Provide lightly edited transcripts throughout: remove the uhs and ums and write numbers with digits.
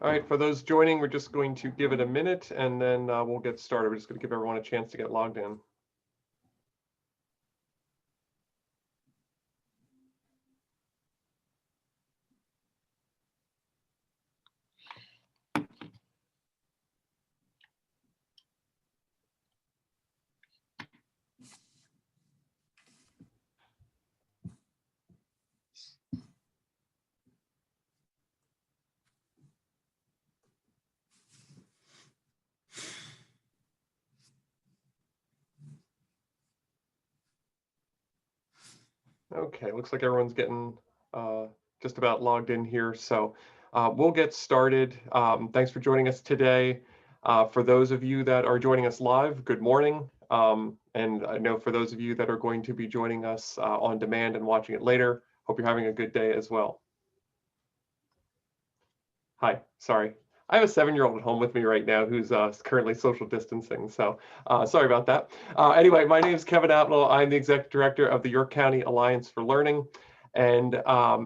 All right, for those joining, we're just going to give it a minute and then we'll get started. We're just going to give everyone a chance to get logged in. Okay, looks like everyone's getting uh, just about logged in here. So we'll get started. Thanks for joining us today. For those of you that are joining us live, good morning. And I know for those of you that are going to be joining us on demand and watching it later, hope you're having a good day as well. Hi, sorry. I have a 7-year-old at home with me right now who's currently social distancing, so sorry about that. Anyway, my name is Kevin Apnell. I'm the Executive Director of the York County Alliance for Learning. And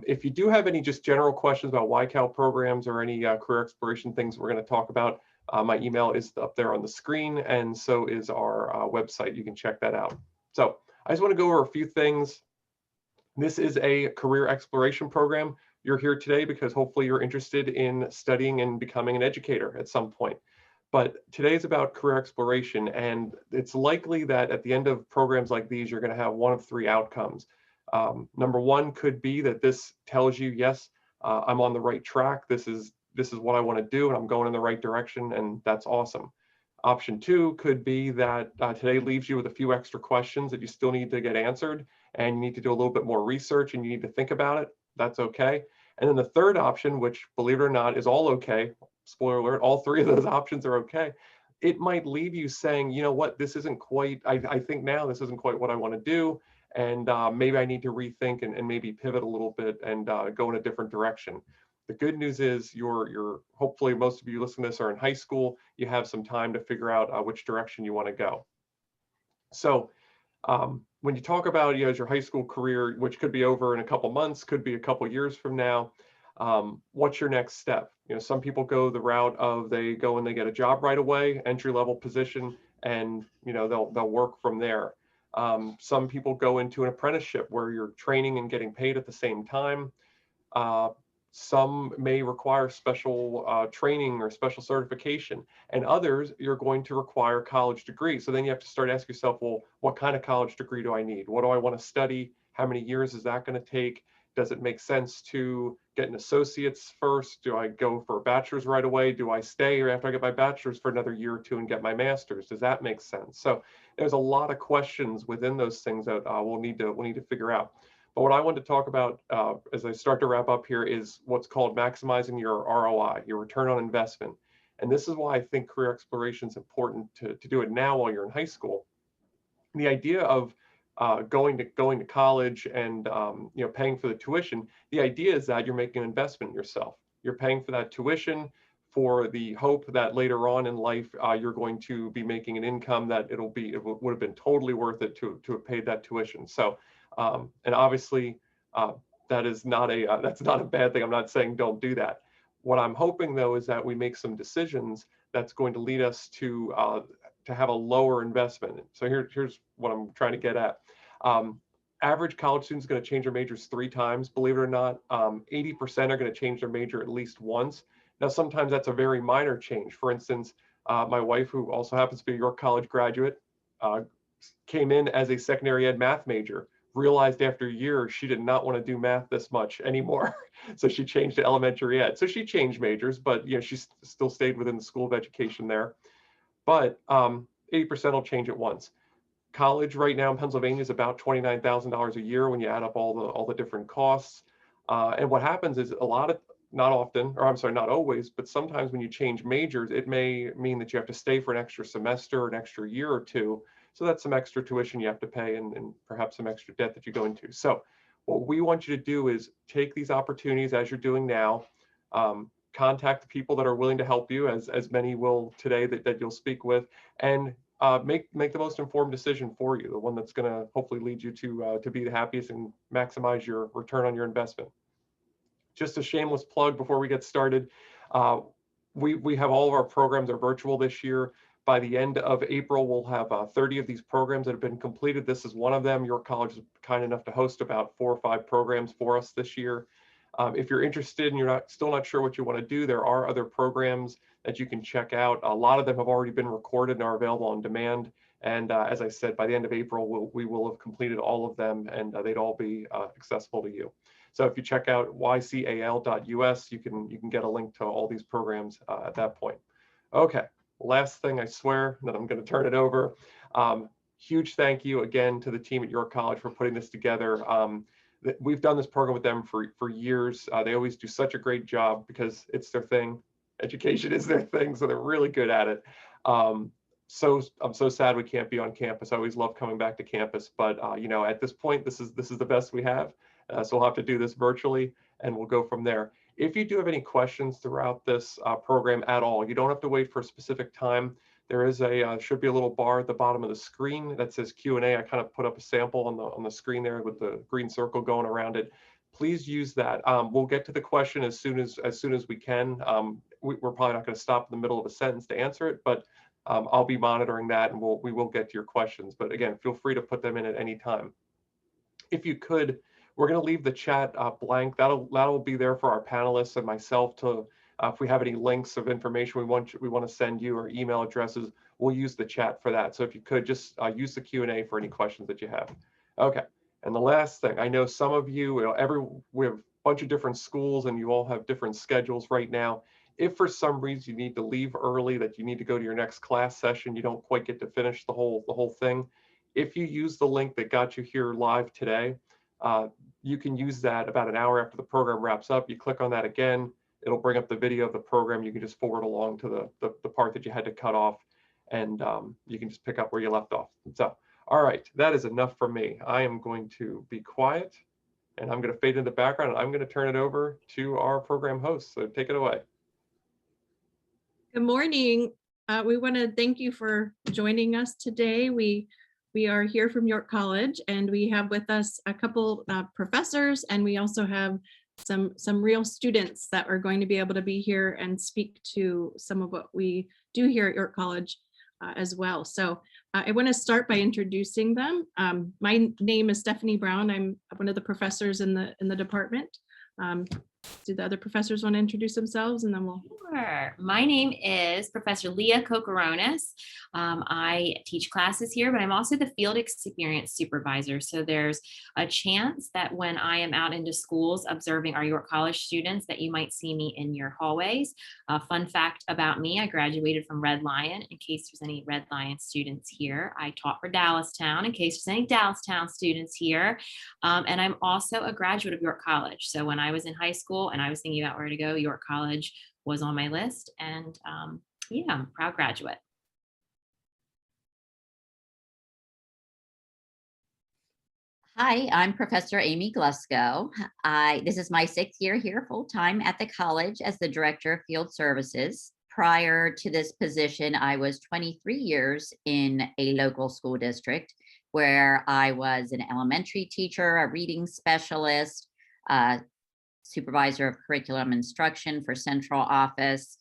if you do have any just general questions about YCAL programs or any career exploration things we're going to talk about, my email is up there on the screen, and so is our website. You can check that out. So I just want to go over a few things. This is a career exploration program. You're here today because hopefully you're interested in studying and becoming an educator at some point. But today is about career exploration, and it's likely that at the end of programs like these, you're going to have one of three outcomes. Number one could be that this tells you, yes, I'm on the right track. This is what I want to do, and I'm going in the right direction, and that's awesome. Option two could be that today leaves you with a few extra questions that you still need to get answered, and you need to do a little bit more research and you need to think about it. That's okay. And then the third option, which believe it or not is all okay, spoiler alert, all three of those options are okay. It might leave you saying, you know what, this isn't quite, I think now this isn't quite what I want to do. And maybe I need to rethink and maybe pivot a little bit and go in a different direction. The good news is you're hopefully most of you listening to this are in high school. You have some time to figure out which direction you want to go. So when you talk about as your high school career, which could be over in a couple months, could be a couple years from now, what's your next step? Some people go the route of they go and they get a job right away, entry level position, and they'll work from there. Some people go into an apprenticeship where you're training and getting paid at the same time. Uh, some may require special training or special certification, and others you're going to require college degree. So then you have to start asking yourself, well, what kind of college degree do I need? What do I want to study? How many years is that going to take? Does it make sense to get an associate's first? Do I go for a bachelor's right away? Do I stay or after I get my bachelor's for another year or two and get my master's? Does that make sense? So there's a lot of questions within those things that we'll need to figure out. But what I want to talk about as I start to wrap up here is what's called maximizing your ROI, your return on investment. And this is why I think career exploration is important to do it now while you're in high school. The idea of going to college and paying for the tuition, the idea is that you're making an investment in yourself. You're paying for that tuition for the hope that later on in life you're going to be making an income that it would have been totally worth it to have paid that tuition. So and obviously, that is not that's not a bad thing. I'm not saying don't do that. What I'm hoping though is that we make some decisions that's going to lead us to have a lower investment. So here's what I'm trying to get at. Average college students going to change their majors 3 times. Believe it or not, 80% are going to change their major at least once. Now, sometimes that's a very minor change. For instance, my wife, who also happens to be a York College graduate, came in as a secondary ed math major, realized after a year she did not want to do math this much anymore. So she changed to elementary ed. So she changed majors, but she still stayed within the school of education there. But 80% will change at once. College right now in Pennsylvania is about $29,000 a year when you add up all the different costs. And what happens is not often, or I'm sorry, not always, but sometimes when you change majors, it may mean that you have to stay for an extra semester, an extra year or two. So that's some extra tuition you have to pay and perhaps some extra debt that you go into. So what we want you to do is take these opportunities as you're doing now, contact the people that are willing to help you, as many will today that you'll speak with, and make the most informed decision for you, the one that's going to hopefully lead you to be the happiest and maximize your return on your investment. Just a shameless plug before we get started. We have all of our programs are virtual this year. By the end of April, we'll have 30 of these programs that have been completed. This is one of them. York College is kind enough to host about 4 or 5 programs for us this year. If you're interested and you're still not sure what you want to do, there are other programs that you can check out. A lot of them have already been recorded and are available on demand. And as I said, by the end of April, we will have completed all of them, and they'd all be accessible to you. So if you check out ycal.us, you can get a link to all these programs at that point. Okay, last thing, I swear, that I'm going to turn it over. Huge thank you again to the team at York College for putting this together. We've done this program with them for years. They always do such a great job because it's their thing. Education is their thing, so they're really good at it. So I'm so sad we can't be on campus. I always love coming back to campus, but you know, at this point, this is the best we have. So we'll have to do this virtually, and we'll go from there. If you do have any questions throughout this program at all, you don't have to wait for a specific time. There is should be a little bar at the bottom of the screen that says Q&A. I kind of put up a sample on the screen there with the green circle going around it. Please use that. We'll get to the question as soon as we can. We're probably not going to stop in the middle of a sentence to answer it, but I'll be monitoring that, and we will get to your questions. But again, feel free to put them in at any time. If you could, we're going to leave the chat blank. That'll be there for our panelists and myself to, if we have any links of information we want to send you or email addresses, we'll use the chat for that. So if you could just use the Q&A for any questions that you have. Okay. And the last thing, I know some of you, we have a bunch of different schools and you all have different schedules right now. If for some reason you need to leave early, that you need to go to your next class session, you don't quite get to finish the whole thing. If you use the link that got you here live today, you can use that about an hour after the program wraps up. You click on that again, it'll bring up the video of the program. You can just forward along to the part that you had to cut off, and you can just pick up where you left off. So, all right, that is enough for me. I am going to be quiet, and I'm going to fade into the background, and I'm going to turn it over to our program host. So take it away. Good morning. We want to thank you for joining us today. We are here from York College, and we have with us a couple professors, and we also have some real students that are going to be able to be here and speak to some of what we do here at York College as well. So I want to start by introducing them. My name is Stephanie Brown. I'm one of the professors in the department. Do the other professors want to introduce themselves, and then we'll. Sure. My name is Professor Leah Kokoronus. I teach classes here, but I'm also the field experience supervisor. So there's a chance that when I am out into schools observing our York College students that you might see me in your hallways. Fun fact about me, I graduated from Red Lion, in case there's any Red Lion students here. I taught for Dallastown, in case there's any Dallastown students here. And I'm also a graduate of York College. So when I was in high school and I was thinking about where to go, York College was on my list, and yeah, I'm a proud graduate. Hi, I'm Professor Amy Glusko. This is my 6th year here full-time at the college as the Director of Field Services. Prior to this position, I was 23 years in a local school district where I was an elementary teacher, a reading specialist, supervisor of curriculum instruction for central office,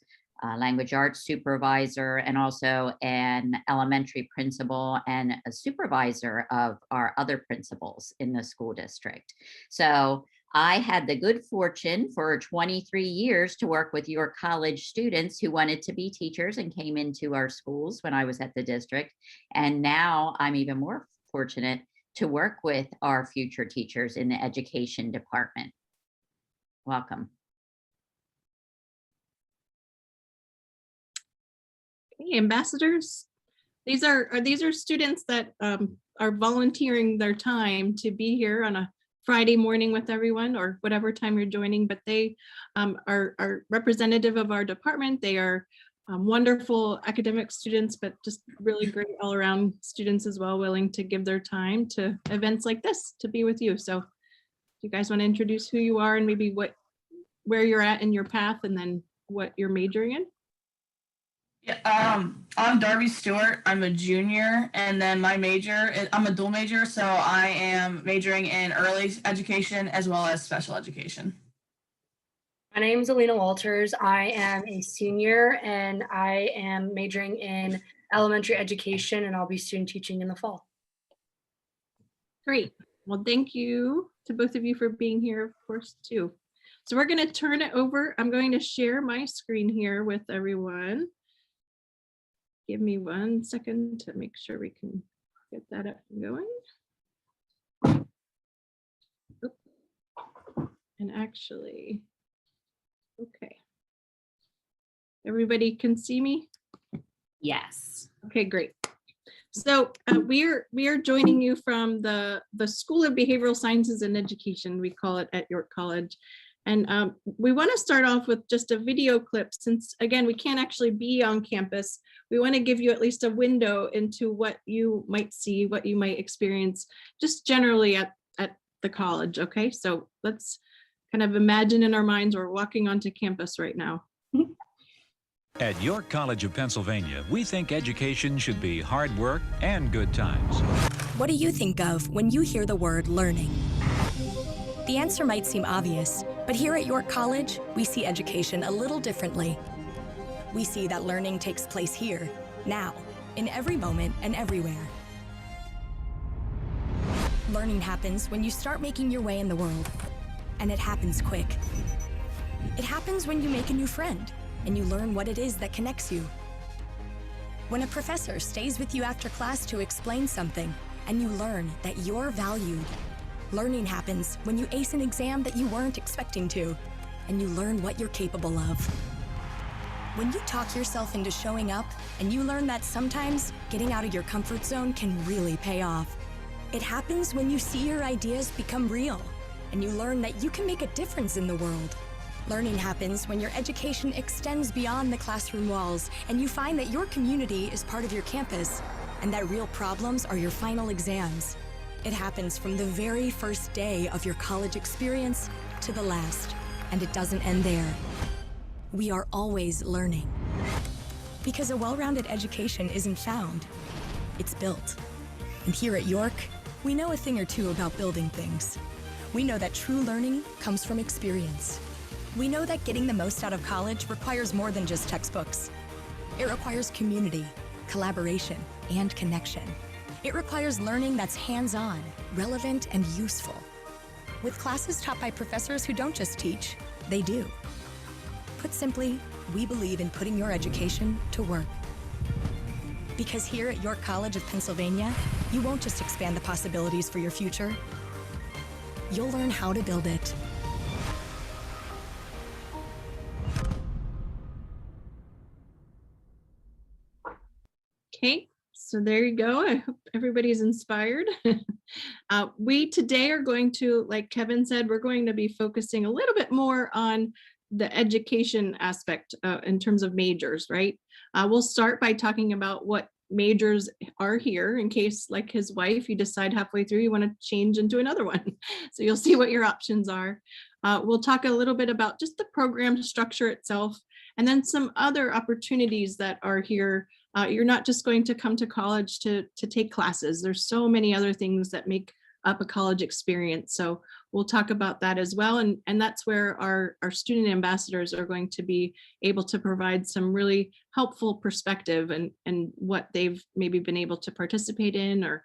language arts supervisor, and also an elementary principal and a supervisor of our other principals in the school district. So I had the good fortune for 23 years to work with York College students who wanted to be teachers and came into our schools when I was at the district. And now I'm even more fortunate to work with our future teachers in the education department. Welcome. Hey, ambassadors. These are students that are volunteering their time to be here on a Friday morning with everyone, or whatever time you're joining, but they are representative of our department. They are wonderful academic students, but just really great all around students as well, willing to give their time to events like this to be with you. So you guys want to introduce who you are and maybe where you're at in your path, and then what you're majoring in? Yeah, I'm Darby Stewart. I'm a junior, and then my major, I'm a dual major, so I am majoring in early education as well as special education. My name is Alina Walters. I am a senior and I am majoring in elementary education, and I'll be student teaching in the fall. Great. Well, thank you to both of you for being here, of course, too. So we're going to turn it over. I'm going to share my screen here with everyone. Give me 1 second to make sure we can get that up and going. Oop. And actually, okay. Everybody can see me? Yes. Okay, great. So we are joining you from the School of Behavioral Sciences and Education, we call it at York College. And we want to start off with just a video clip since, again, we can't actually be on campus. We want to give you at least a window into what you might see, what you might experience, just generally at the college, okay? So let's kind of imagine in our minds we're walking onto campus right now. At York College of Pennsylvania, we think education should be hard work and good times. What do you think of when you hear the word learning? The answer might seem obvious, but here at York College, we see education a little differently. We see that learning takes place here, now, in every moment and everywhere. Learning happens when you start making your way in the world, and it happens quick. It happens when you make a new friend, and you learn what it is that connects you. When a professor stays with you after class to explain something, and you learn that you're valued. Learning happens when you ace an exam that you weren't expecting to, and you learn what you're capable of. When you talk yourself into showing up, and you learn that sometimes getting out of your comfort zone can really pay off. It happens when you see your ideas become real, and you learn that you can make a difference in the world. Learning happens when your education extends beyond the classroom walls, and you find that your community is part of your campus, and that real problems are your final exams. It happens from the very first day of your college experience to the last, and it doesn't end there. We are always learning. Because a well-rounded education isn't found, it's built. And here at York, we know a thing or two about building things. We know that true learning comes from experience. We know that getting the most out of college requires more than just textbooks. It requires community, collaboration, and connection. It requires learning that's hands-on, relevant, and useful. With classes taught by professors who don't just teach, they do. Put simply, we believe in putting your education to work. Because here at York College of Pennsylvania, you won't just expand the possibilities for your future, you'll learn how to build it. Okay, so there you go. I hope everybody's inspired. We today are going to, like Kevin said, we're going to be focusing a little bit more on the education aspect in terms of majors, right? We'll start by talking about what majors are here in case, like his wife, you decide halfway through you want to change into another one. So you'll see what your options are. We'll talk a little bit about just the program structure itself, and then some other opportunities that are here. You're not just going to come to college to take classes. There's so many other things that make up a college experience. So we'll talk about that as well. And that's where our student ambassadors are going to be able to provide some really helpful perspective and what they've maybe been able to participate in or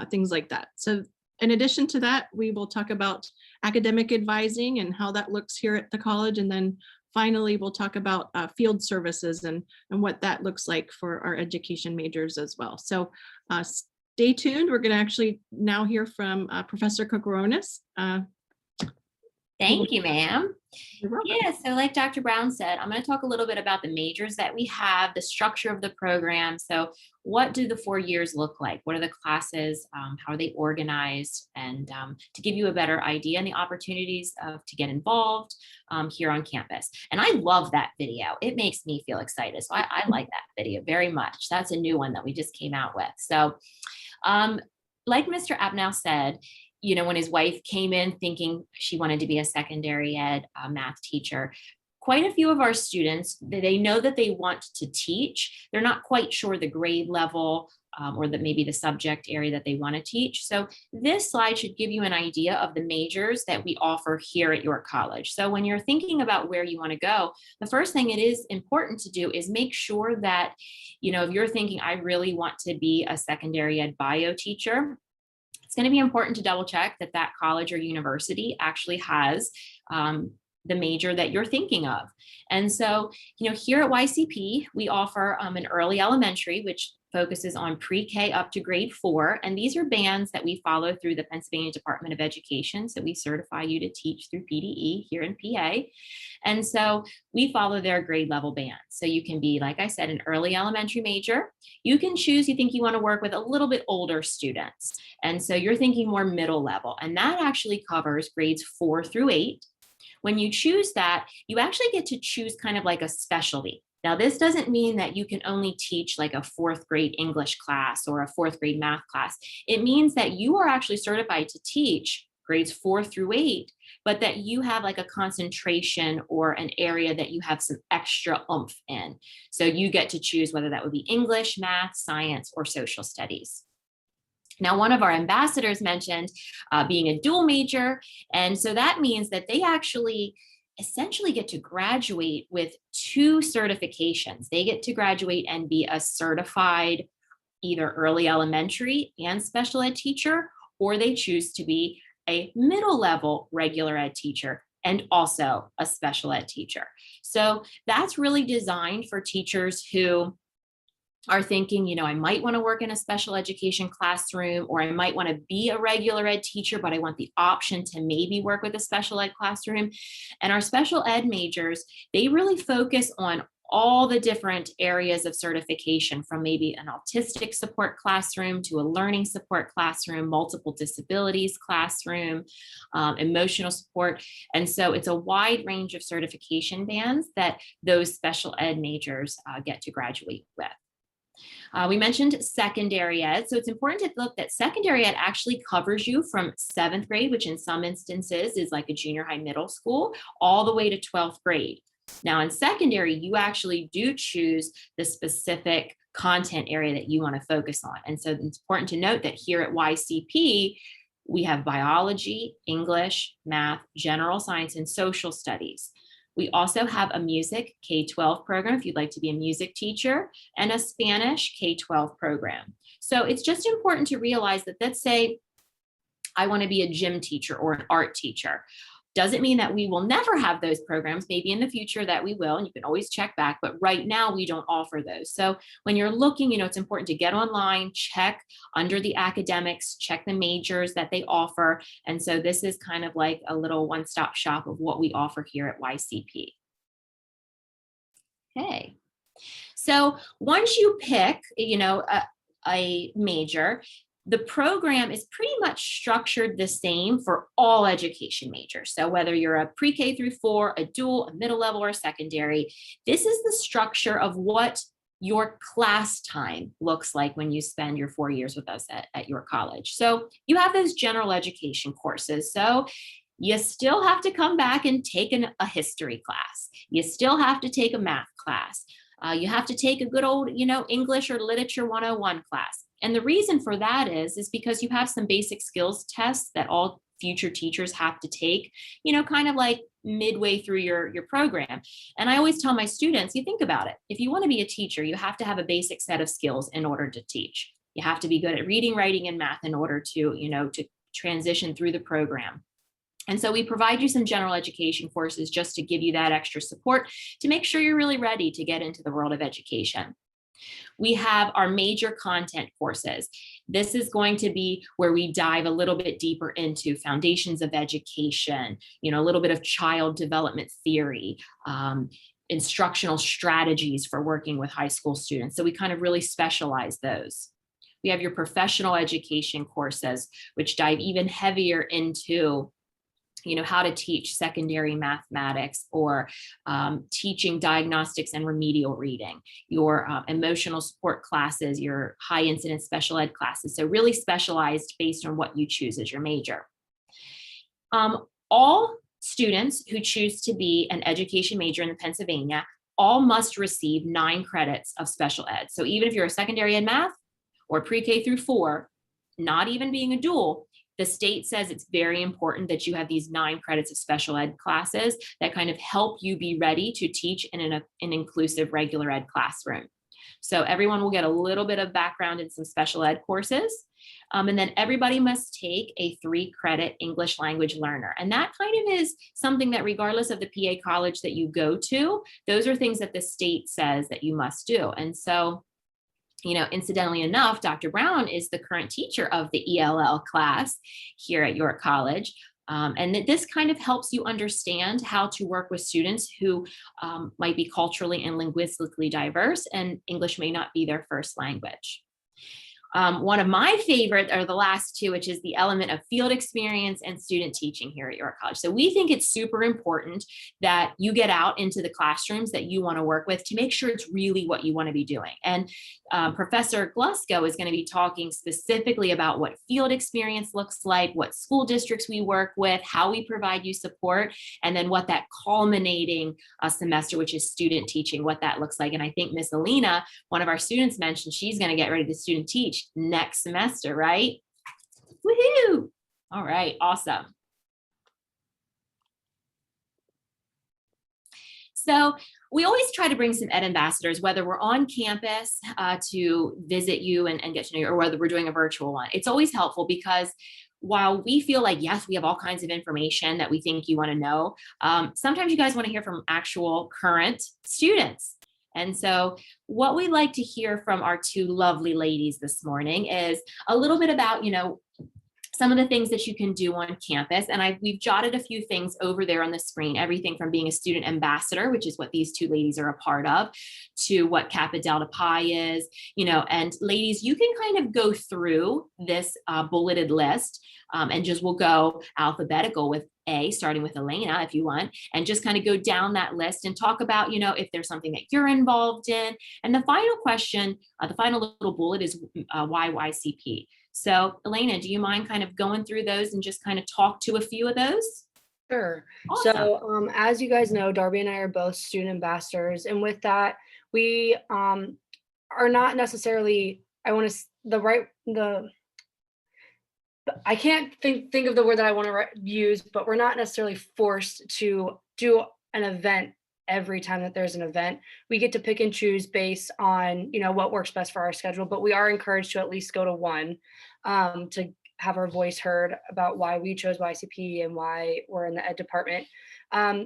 things like that. So in addition to that, we will talk about academic advising and how that looks here at the college. And then finally, we'll talk about field services and what that looks like for our education majors as well. So stay tuned. We're going to actually now hear from Professor Kokoronis. Thank you, ma'am. You're welcome. Yeah, so like Dr. Brown said, I'm going to talk a little bit about the majors that we have, the structure of the program. So what do the 4 years look like? What are the classes? How are they organized? And to give you a better idea and the opportunities to get involved here on campus. And I love that video. It makes me feel excited. So I like that video very much. That's a new one that we just came out with. So like Mr. Abnow said, you know, when his wife came in thinking she wanted to be a secondary ed math teacher, quite a few of our students, they know that they want to teach. They're not quite sure the grade level or that maybe the subject area that they want to teach. So this slide should give you an idea of the majors that we offer here at York College. So when you're thinking about where you want to go, the first thing it is important to do is make sure that, if you're thinking, I really want to be a secondary ed bio teacher, it's going to be important to double check that that college or university actually has the major that you're thinking of. And so, here at YCP, we offer an early elementary, which focuses on pre-K up to grade 4. And these are bands that we follow through the Pennsylvania Department of Education. So we certify you to teach through PDE here in PA. And so we follow their grade level bands. So you can be, like I said, an early elementary major. You can choose, you think you want to work with a little bit older students. And so you're thinking more middle level. And that actually covers grades 4 through 8. When you choose that, you actually get to choose kind of like a specialty. Now, this doesn't mean that you can only teach like a 4th grade English class or a 4th grade math class. It means that you are actually certified to teach grades 4 through 8, but that you have like a concentration or an area that you have some extra oomph in. So you get to choose whether that would be English, math, science, or social studies. Now, one of our ambassadors mentioned being a dual major. And so that means that they actually essentially get to graduate with 2 certifications. They get to graduate and be a certified either early elementary and special ed teacher, or they choose to be a middle level regular ed teacher and also a special ed teacher. So that's really designed for teachers who are thinking, I might want to work in a special education classroom, or I might want to be a regular ed teacher, but I want the option to maybe work with a special ed classroom. And our special ed majors, they really focus on all the different areas of certification, from maybe an autistic support classroom to a learning support classroom, multiple disabilities classroom, emotional support. And so it's a wide range of certification bands that those special ed majors get to graduate with. We mentioned secondary ed. So it's important to look that secondary ed actually covers you from 7th grade, which in some instances is like a junior high middle school, all the way to 12th grade. Now in secondary, you actually do choose the specific content area that you want to focus on. And so it's important to note that here at YCP, we have biology, English, math, general science, and social studies. We also have a music K-12 program if you'd like to be a music teacher, and a Spanish K-12 program. So it's just important to realize that, let's say I want to be a gym teacher or an art teacher. Doesn't mean that we will never have those programs. Maybe in the future that we will, and you can always check back, but right now we don't offer those. So when you're looking, it's important to get online, check under the academics, check the majors that they offer. And so this is kind of like a little one-stop shop of what we offer here at YCP. Okay. So once you pick, a major, the program is pretty much structured the same for all education majors. So whether you're a pre-K through 4, a dual, a middle level, or secondary, this is the structure of what your class time looks like when you spend your 4 years with us at your college. So you have those general education courses. So you still have to come back and take a history class. You still have to take a math class. You have to take a good old, English or literature 101 class. And the reason for that is because you have some basic skills tests that all future teachers have to take, kind of like midway through your program. And I always tell my students, you think about it. If you want to be a teacher, you have to have a basic set of skills in order to teach. You have to be good at reading, writing, and math in order to, to transition through the program. And so we provide you some general education courses just to give you that extra support to make sure you're really ready to get into the world of education. We have our major content courses. This is going to be where we dive a little bit deeper into foundations of education, a little bit of child development theory, instructional strategies for working with high school students. So we kind of really specialize those. We have your professional education courses, which dive even heavier into how to teach secondary mathematics or teaching diagnostics and remedial reading, your emotional support classes, your high incidence special ed classes. So really specialized based on what you choose as your major. All students who choose to be an education major in Pennsylvania all must receive 9 credits of special ed. So even if you're a secondary ed math or pre-K through 4, not even being a dual, the state says it's very important that you have these 9 credits of special ed classes that kind of help you be ready to teach in an inclusive regular ed classroom. So everyone will get a little bit of background in some special ed courses. And then everybody must take a 3-credit English language learner. And that kind of is something that regardless of the PA college that you go to, those are things that the state says that you must do. And so, you know, incidentally enough, Dr. Brown is the current teacher of the ELL class here at York College. And this kind of helps you understand how to work with students who might be culturally and linguistically diverse, and English may not be their first language. One of my favorite are the last 2, which is the element of field experience and student teaching here at York College. So we think it's super important that you get out into the classrooms that you want to work with to make sure it's really what you want to be doing. And Professor Glusko is going to be talking specifically about what field experience looks like, what school districts we work with, how we provide you support, and then what that culminating semester, which is student teaching, what that looks like. And I think Miss Alina, one of our students, mentioned she's going to get ready to student teach next semester, right? Woohoo! All right, awesome. So we always try to bring some ed ambassadors, whether we're on campus to visit you and get to know you, or whether we're doing a virtual one. It's always helpful because while we feel like, yes, we have all kinds of information that we think you want to know, sometimes you guys want to hear from actual current students. And so what we'd like to hear from our 2 lovely ladies this morning is a little bit about, you know, some of the things that you can do on campus. And we've jotted a few things over there on the screen, everything from being a student ambassador, which is what these 2 ladies are a part of, to what Kappa Delta Pi is, you know, and ladies, you can kind of go through this bulleted list and just we'll go alphabetical with A, starting with Elena, if you want, and just kind of go down that list and talk about, you know, if there's something that you're involved in. And the final question, the final little bullet is why YCP? So Elena, do you mind kind of going through those and just kind of talk to a few of those? Sure. Awesome. So as you guys know, Darby and I are both student ambassadors. And with that, we are not necessarily, I can't think of the word that I want to use, but we're not necessarily forced to do an event every time that there's an event. We get to pick and choose based on, you know, what works best for our schedule, but we are encouraged to at least go to one to have our voice heard about why we chose YCP and why we're in the ed department.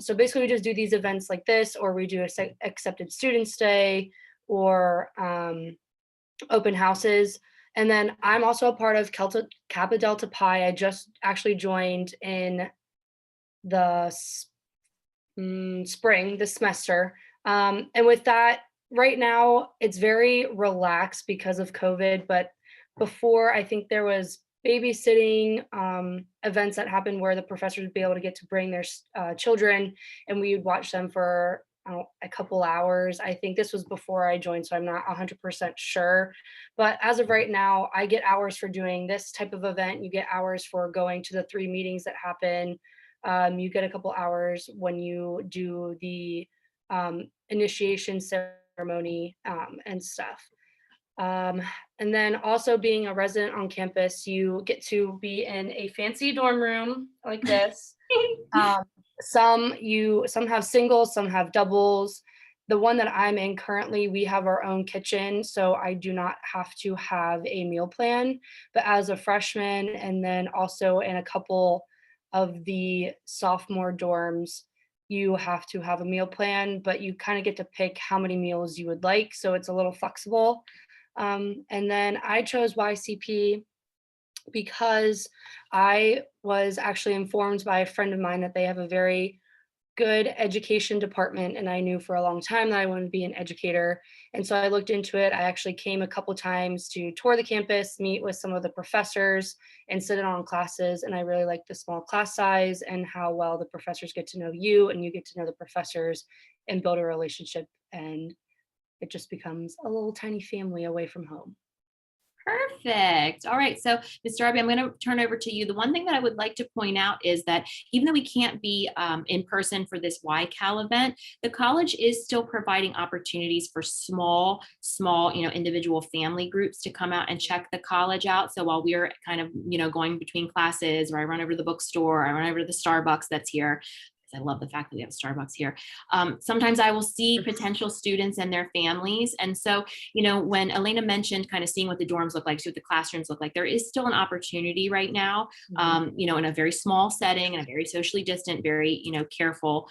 So basically we just do these events like this, or we do a accepted students day or open houses. And then I'm also a part of Kappa Delta Pi. I just actually joined in the spring this semester. And with that, right now, it's very relaxed because of COVID. But before, I think there was babysitting events that happened where the professors would be able to get to bring their children, and we would watch them for a couple hours. I think this was before I joined, so I'm not 100% sure. But as of right now, I get hours for doing this type of event. You get hours for going to the 3 meetings that happen. You get a couple hours when you do the initiation ceremony and stuff. And then also being a resident on campus, you get to be in a fancy dorm room like this. Some have singles, some have doubles. The one that I'm in currently, we have our own kitchen, so I do not have to have a meal plan. But as a freshman, and then also in a couple of the sophomore dorms, you have to have a meal plan, but you kind of get to pick how many meals you would like, so it's a little flexible. And then I chose YCP because I was actually informed by a friend of mine that they have a very good education department, and I knew for a long time that I wanted to be an educator. And so I looked into it. I actually came a couple times to tour the campus, meet with some of the professors, and sit in on classes. And I really like the small class size and how well the professors get to know you and you get to know the professors and build a relationship. And it just becomes a little tiny family away from home. Perfect. All right. So, Ms. Darby, I'm going to turn over to you. The one thing that I would like to point out is that even though we can't be in person for this YCAL event, the college is still providing opportunities for small, individual family groups to come out and check the college out. So while we're kind of, going between classes, or I run over to the bookstore, I run over to the Starbucks that's here. I love the fact that we have Starbucks here. Sometimes I will see potential students and their families. And so, when Elena mentioned kind of seeing what the dorms look like, see what the classrooms look like, there is still an opportunity right now, in a very small setting and a very socially distant, very, careful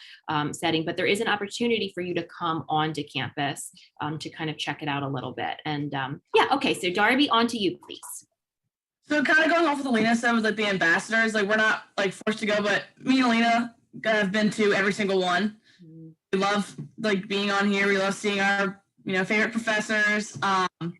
setting, but there is an opportunity for you to come onto campus to kind of check it out a little bit. And yeah, okay, so Darby, on to you, please. So kind of going off with Alina said with like the ambassadors, like we're not like forced to go, but me and Alina have been to every single one. We love like being on here. We love seeing our favorite professors. And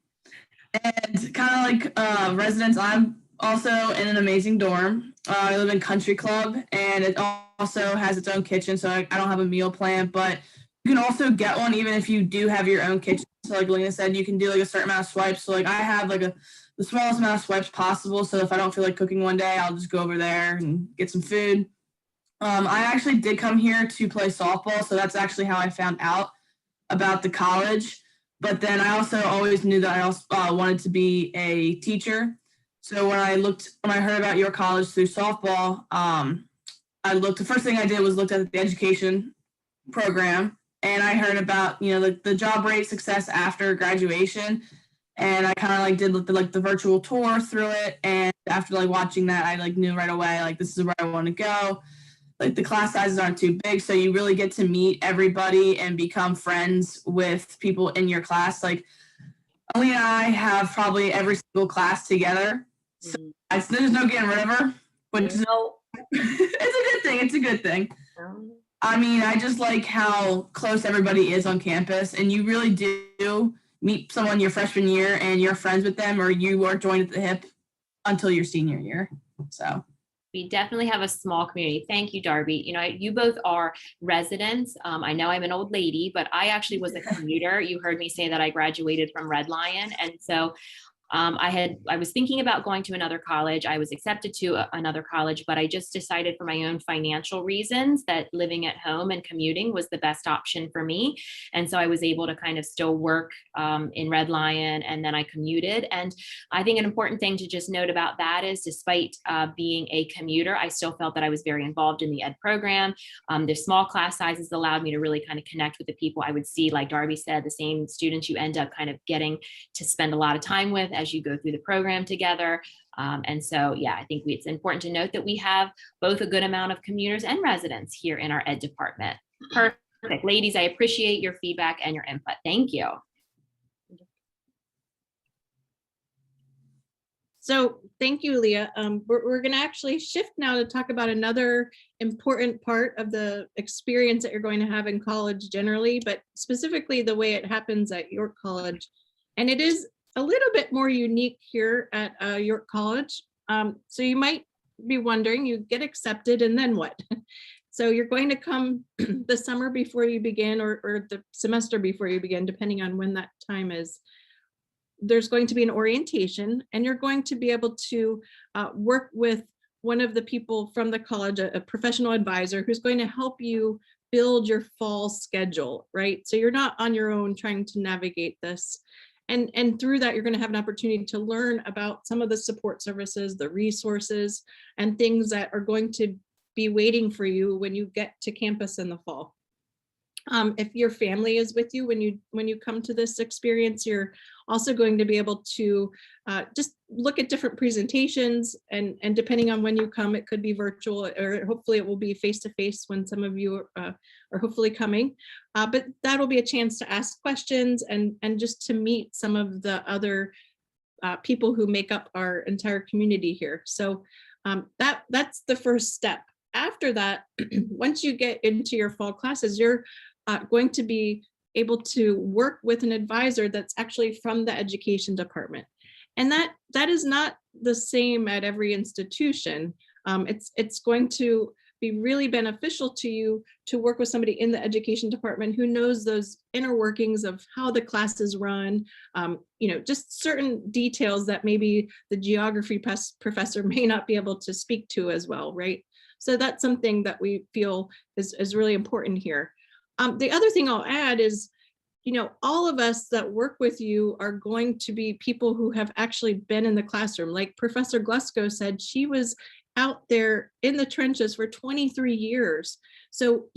kind of like residents, I'm also in an amazing dorm. I live in Country Club, and it also has its own kitchen, so I don't have a meal plan, but you can also get one even if you do have your own kitchen. So like Lena said, you can do like a certain amount of swipes. So like I have like the smallest amount of swipes possible. So if I don't feel like cooking one day, I'll just go over there and get some food. I actually did come here to play softball, so that's actually how I found out about the college. But then I also always knew that I also wanted to be a teacher. So when I heard about your college through softball, the first thing I did was looked at the education program, and I heard about the job rate success after graduation, and I kind of like did the virtual tour through it. And after like watching that, I like knew right away like this is where I want to go. Like the class sizes aren't too big, so you really get to meet everybody and become friends with people in your class. Like Alina and I have probably every single class together, so there's no getting rid of her, which is it's a good thing. It's a good thing. I mean, I just like how close everybody is on campus, and you really do meet someone your freshman year and you're friends with them, or you are joined at the hip until your senior year. So we definitely have a small community. Thank you, Darby. You both are residents. I know I'm an old lady, but I actually was a commuter. You heard me say that I graduated from Red Lion. And so I was thinking about going to another college. I was accepted to another college, but I just decided for my own financial reasons that living at home and commuting was the best option for me. And so I was able to kind of still work in Red Lion, and then I commuted. And I think an important thing to just note about that is despite being a commuter, I still felt that I was very involved in the ed program. The small class sizes allowed me to really kind of connect with the people I would see, like Darby said, the same students you end up kind of getting to spend a lot of time with as you go through the program together. And so, yeah, I think it's important to note that we have both a good amount of commuters and residents here in our ed department. Perfect. Ladies, I appreciate your feedback and your input. Thank you. So thank you, Leah. We're going to actually shift now to talk about another important part of the experience that you're going to have in college generally, but specifically the way it happens at York College. And it is a little bit more unique here at York College. So you might be wondering, you get accepted and then what? So you're going to come the summer before you begin, or the semester before you begin, depending on when that time is. There's going to be an orientation, and you're going to be able to work with one of the people from the college, a professional advisor who's going to help you build your fall schedule, right? So you're not on your own trying to navigate this. And through that, you're going to have an opportunity to learn about some of the support services, the resources, and things that are going to be waiting for you when you get to campus in the fall. If your family is with you when you come to this experience, you're also going to be able to just look at different presentations, and depending on when you come, it could be virtual, or hopefully it will be face-to-face when some of you are hopefully coming. But that'll be a chance to ask questions and just to meet some of the other people who make up our entire community here. So that's the first step. After that, once you get into your fall classes, you're going to be able to work with an advisor that's actually from the education department. And that is not the same at every institution. It's going to be really beneficial to you to work with somebody in the education department who knows those inner workings of how the classes run, just certain details that maybe the geography professor may not be able to speak to as well, right? So that's something that we feel is really important here. The other thing I'll add is, all of us that work with you are going to be people who have actually been in the classroom. Like Professor Glusko said, she was out there in the trenches for 23 years. So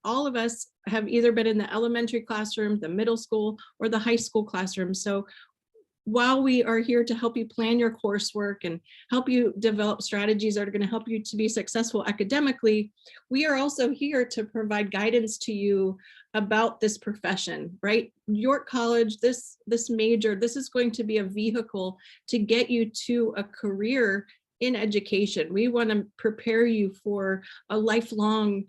all of us have either been in the elementary classroom, the middle school, or the high school classroom. So while we are here to help you plan your coursework and help you develop strategies that are going to help you to be successful academically, we are also here to provide guidance to you about this profession, right? York College, this major, this is going to be a vehicle to get you to a career in education. We want to prepare you for a lifelong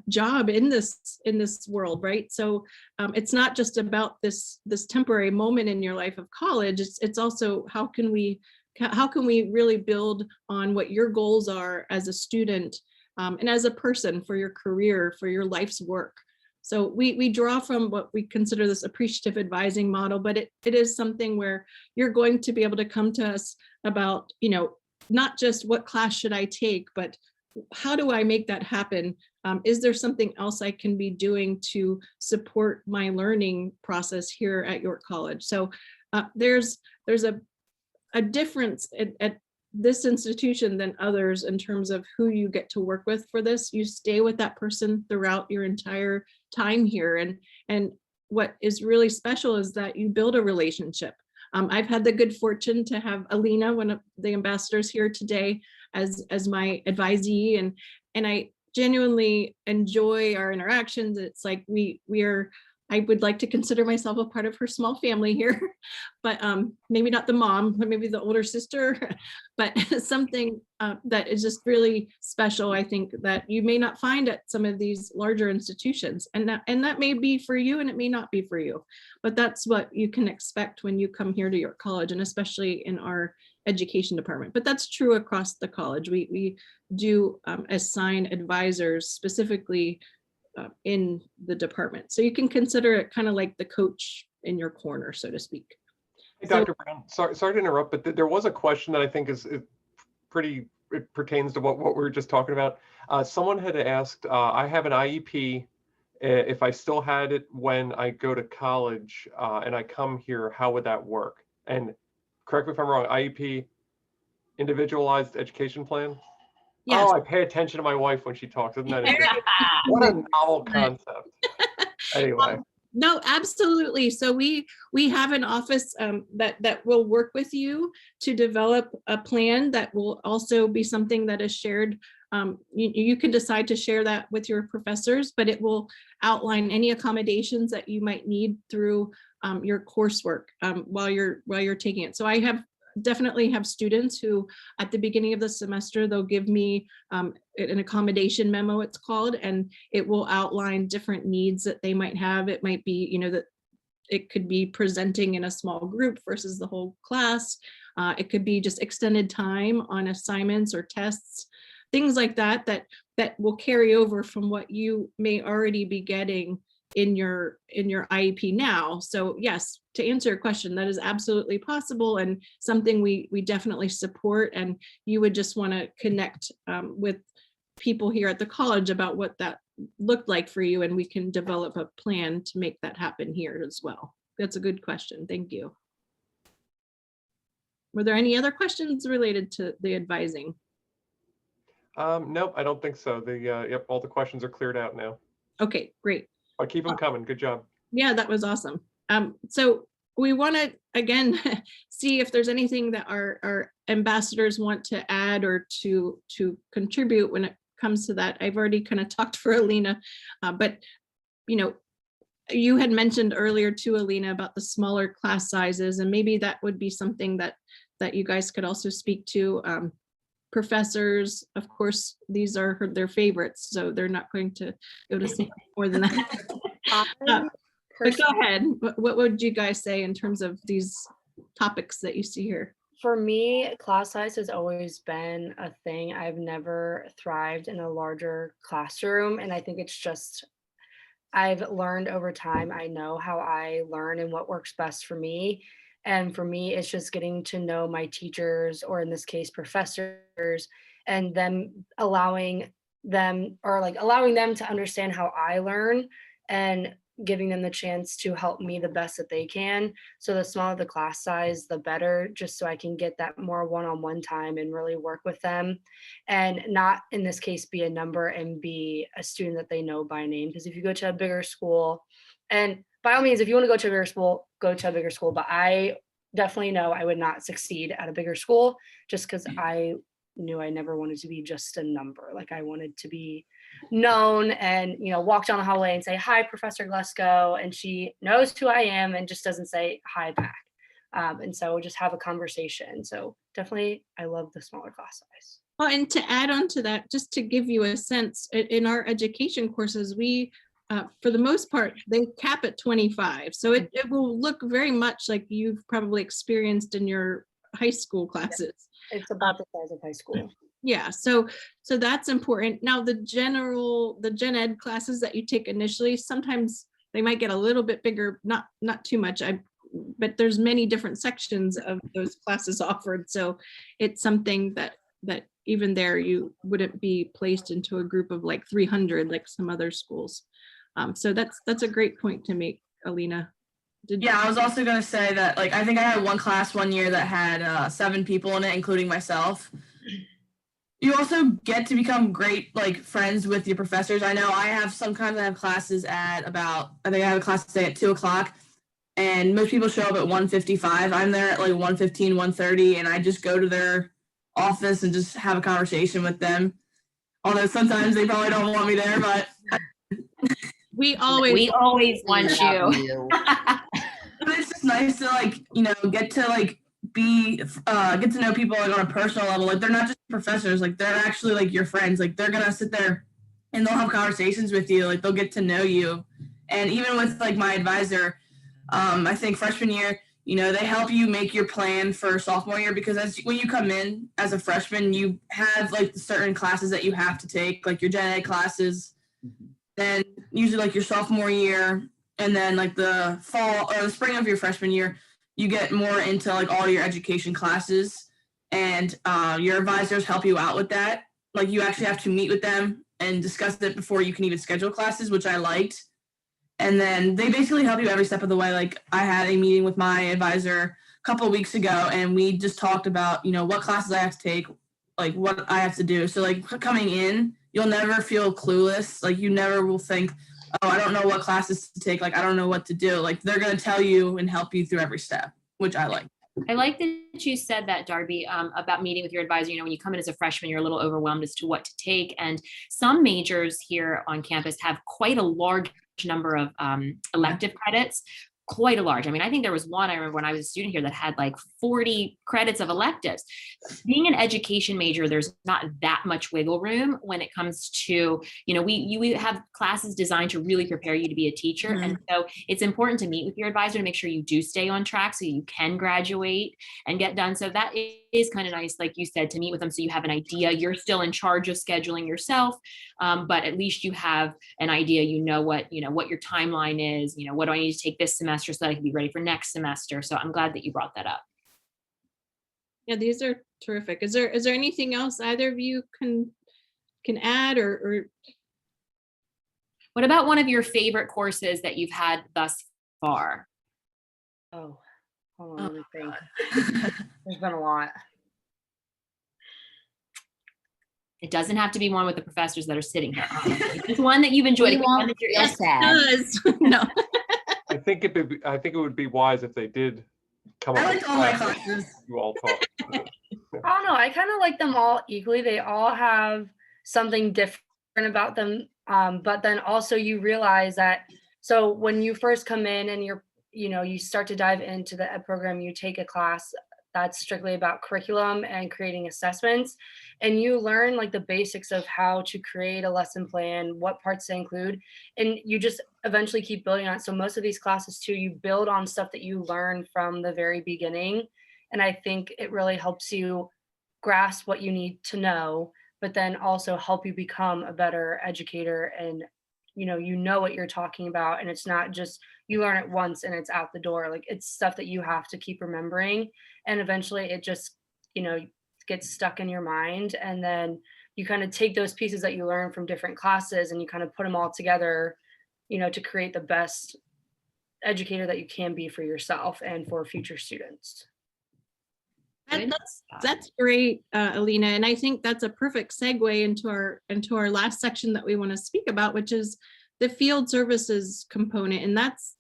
job in this world, right? So it's not just about this temporary moment in your life of college. It's also how can we really build on what your goals are as a student and as a person for your career, for your life's work. So we draw from what we consider this appreciative advising model, but it is something where you're going to be able to come to us about, not just what class should I take, but how do I make that happen? Is there something else I can be doing to support my learning process here at York College? So there's a difference at this institution than others in terms of who you get to work with for this. You stay with that person throughout your entire time here. And what is really special is that you build a relationship. I've had the good fortune to have Alina, one of the ambassadors here today, as my advisee, and I genuinely enjoy our interactions. It's like I would like to consider myself a part of her small family here, but maybe not the mom, but maybe the older sister, but something that is just really special, I think, that you may not find at some of these larger institutions. And that may be for you and it may not be for you, but that's what you can expect when you come here to York College, and especially in our education department. But that's true across the college. We do assign advisors specifically in the department. So you can consider it kind of like the coach in your corner, so to speak. Hey, Dr. Brown, sorry to interrupt, but there was a question that I think is pretty, it pertains to what we were just talking about. Someone had asked, I have an IEP. If I still had it when I go to college and I come here, how would that work? And correct me if I'm wrong, IEP, individualized education plan? Yes. Oh, I pay attention to my wife when she talks. Isn't that interesting? What a novel concept. Anyway. No, absolutely. So we have an office that will work with you to develop a plan that will also be something that is shared. You can decide to share that with your professors, but it will outline any accommodations that you might need through your coursework while you're taking it. So I definitely have students who at the beginning of the semester, they'll give me an accommodation memo, it's called, and it will outline different needs that they might have. It might be, that it could be presenting in a small group versus the whole class. It could be just extended time on assignments or tests, things like that will carry over from what you may already be getting in your IEP now. So yes, to answer your question, that is absolutely possible and something we definitely support. And you would just want to connect with people here at the college about what that looked like for you, and we can develop a plan to make that happen here as well. That's a good question. Thank you. Were there any other questions related to the advising? Nope, I don't think so. Yep, all the questions are cleared out now. Okay, great. But keep them coming. Good job. Yeah, that was awesome. So we want to, again, see if there's anything that our ambassadors want to add or to contribute when it comes to that. I've already kind of talked for Alina, but you had mentioned earlier too, Alina, about the smaller class sizes, and maybe that would be something that you guys could also speak to. Professors, of course, these are their favorites, so they're not going to go to say more than that. But go ahead. What would you guys say in terms of these topics that you see here? For me, class size has always been a thing. I've never thrived in a larger classroom, and I think it's just I've learned over time. I know how I learn and what works best for me. And for me, it's just getting to know my teachers, or in this case, professors, and them allowing them to understand how I learn and giving them the chance to help me the best that they can. So the smaller the class size, the better, just so I can get that more one-on-one time and really work with them, and not in this case be a number and be a student that they know by name. Because if you go to a bigger school, and by all means, if you want to go to a bigger school, go to a bigger school. But I definitely know I would not succeed at a bigger school, just because I knew I never wanted to be just a number. Like I wanted to be known and, walk down the hallway and say, "Hi, Professor Glesko," and she knows who I am and just doesn't say hi back. And so just have a conversation. So definitely, I love the smaller class size. Well, and to add on to that, just to give you a sense, in our education courses, we, for the most part, they cap at 25. So it will look very much like you've probably experienced in your high school classes. It's about the size of high school. Yeah, so that's important. Now the gen ed classes that you take initially, sometimes they might get a little bit bigger, not too much. But there's many different sections of those classes offered. So it's something that even there you wouldn't be placed into a group of like 300 like some other schools. So that's a great point to make, Alina. Yeah, I was also going to say that, like, I think I had one class one year that had 7 people in it, including myself. You also get to become great, like, friends with your professors. I know I have classes at I think I have a class today at 2:00, and most people show up at 1:55. I'm there at like 1:15, 1:30, and I just go to their office and just have a conversation with them. Although sometimes they probably don't want me there, but we always want you. but it's just nice to get to know people like on a personal level. Like they're not just professors, like they're actually like your friends. Like they're gonna sit there and they'll have conversations with you. Like they'll get to know you. And even with like my advisor, I think freshman year, they help you make your plan for sophomore year, because when you come in as a freshman, you have like certain classes that you have to take, like your gen ed classes. Then usually like your sophomore year, and then like the fall or the spring of your freshman year, you get more into like all your education classes, and your advisors help you out with that. Like you actually have to meet with them and discuss it before you can even schedule classes, which I liked. And then they basically help you every step of the way. Like I had a meeting with my advisor a couple of weeks ago, and we just talked about, what classes I have to take, like what I have to do. So like coming in, you'll never feel clueless. Like you never will think, "Oh, I don't know what classes to take. Like I don't know what to do." Like they're going to tell you and help you through every step, which I like. I like that you said that, Darby, about meeting with your advisor. When you come in as a freshman, you're a little overwhelmed as to what to take. And some majors here on campus have quite a large number of elective credits. Quite a large. I mean, I think there was one, I remember when I was a student here, that had like 40 credits of electives. Being an education major, there's not that much wiggle room when it comes to, we have classes designed to really prepare you to be a teacher. Mm-hmm. And so it's important to meet with your advisor to make sure you do stay on track so you can graduate and get done. So that is kind of nice, like you said, to meet with them so you have an idea. You're still in charge of scheduling yourself, but at least you have an idea, what your timeline is, what do I need to take this semester so that I can be ready for next semester. So I'm glad that you brought that up. Yeah, these are terrific. Is there anything else either of you can add or what about one of your favorite courses that you've had thus far? Oh, hold on, let me think. There's been a lot. It doesn't have to be one with the professors that are sitting here. It's one that you've enjoyed. yes, it does. No. I think it would be wise if they did come up I with like all my classes classes. you all taught. I don't know. I kind of like them all equally. They all have something different about them. But then also you realize that, so when you first come in and you start to dive into the ed program, you take a class that's strictly about curriculum and creating assessments, and you learn like the basics of how to create a lesson plan, what parts to include, and you just eventually keep building on it. So most of these classes too, you build on stuff that you learn from the very beginning, And I think it really helps you grasp what you need to know, but then also help you become a better educator. And you know what you're talking about, and it's not just you learn it once and it's out the door. Like, it's stuff that you have to keep remembering, and eventually it just gets stuck in your mind, and then you kind of take those pieces that you learn from different classes and you kind of put them all together, to create the best educator that you can be for yourself and for future students. Good That's great, Alina, and I think that's a perfect segue into our last section that we want to speak about, which is the field services component, and that's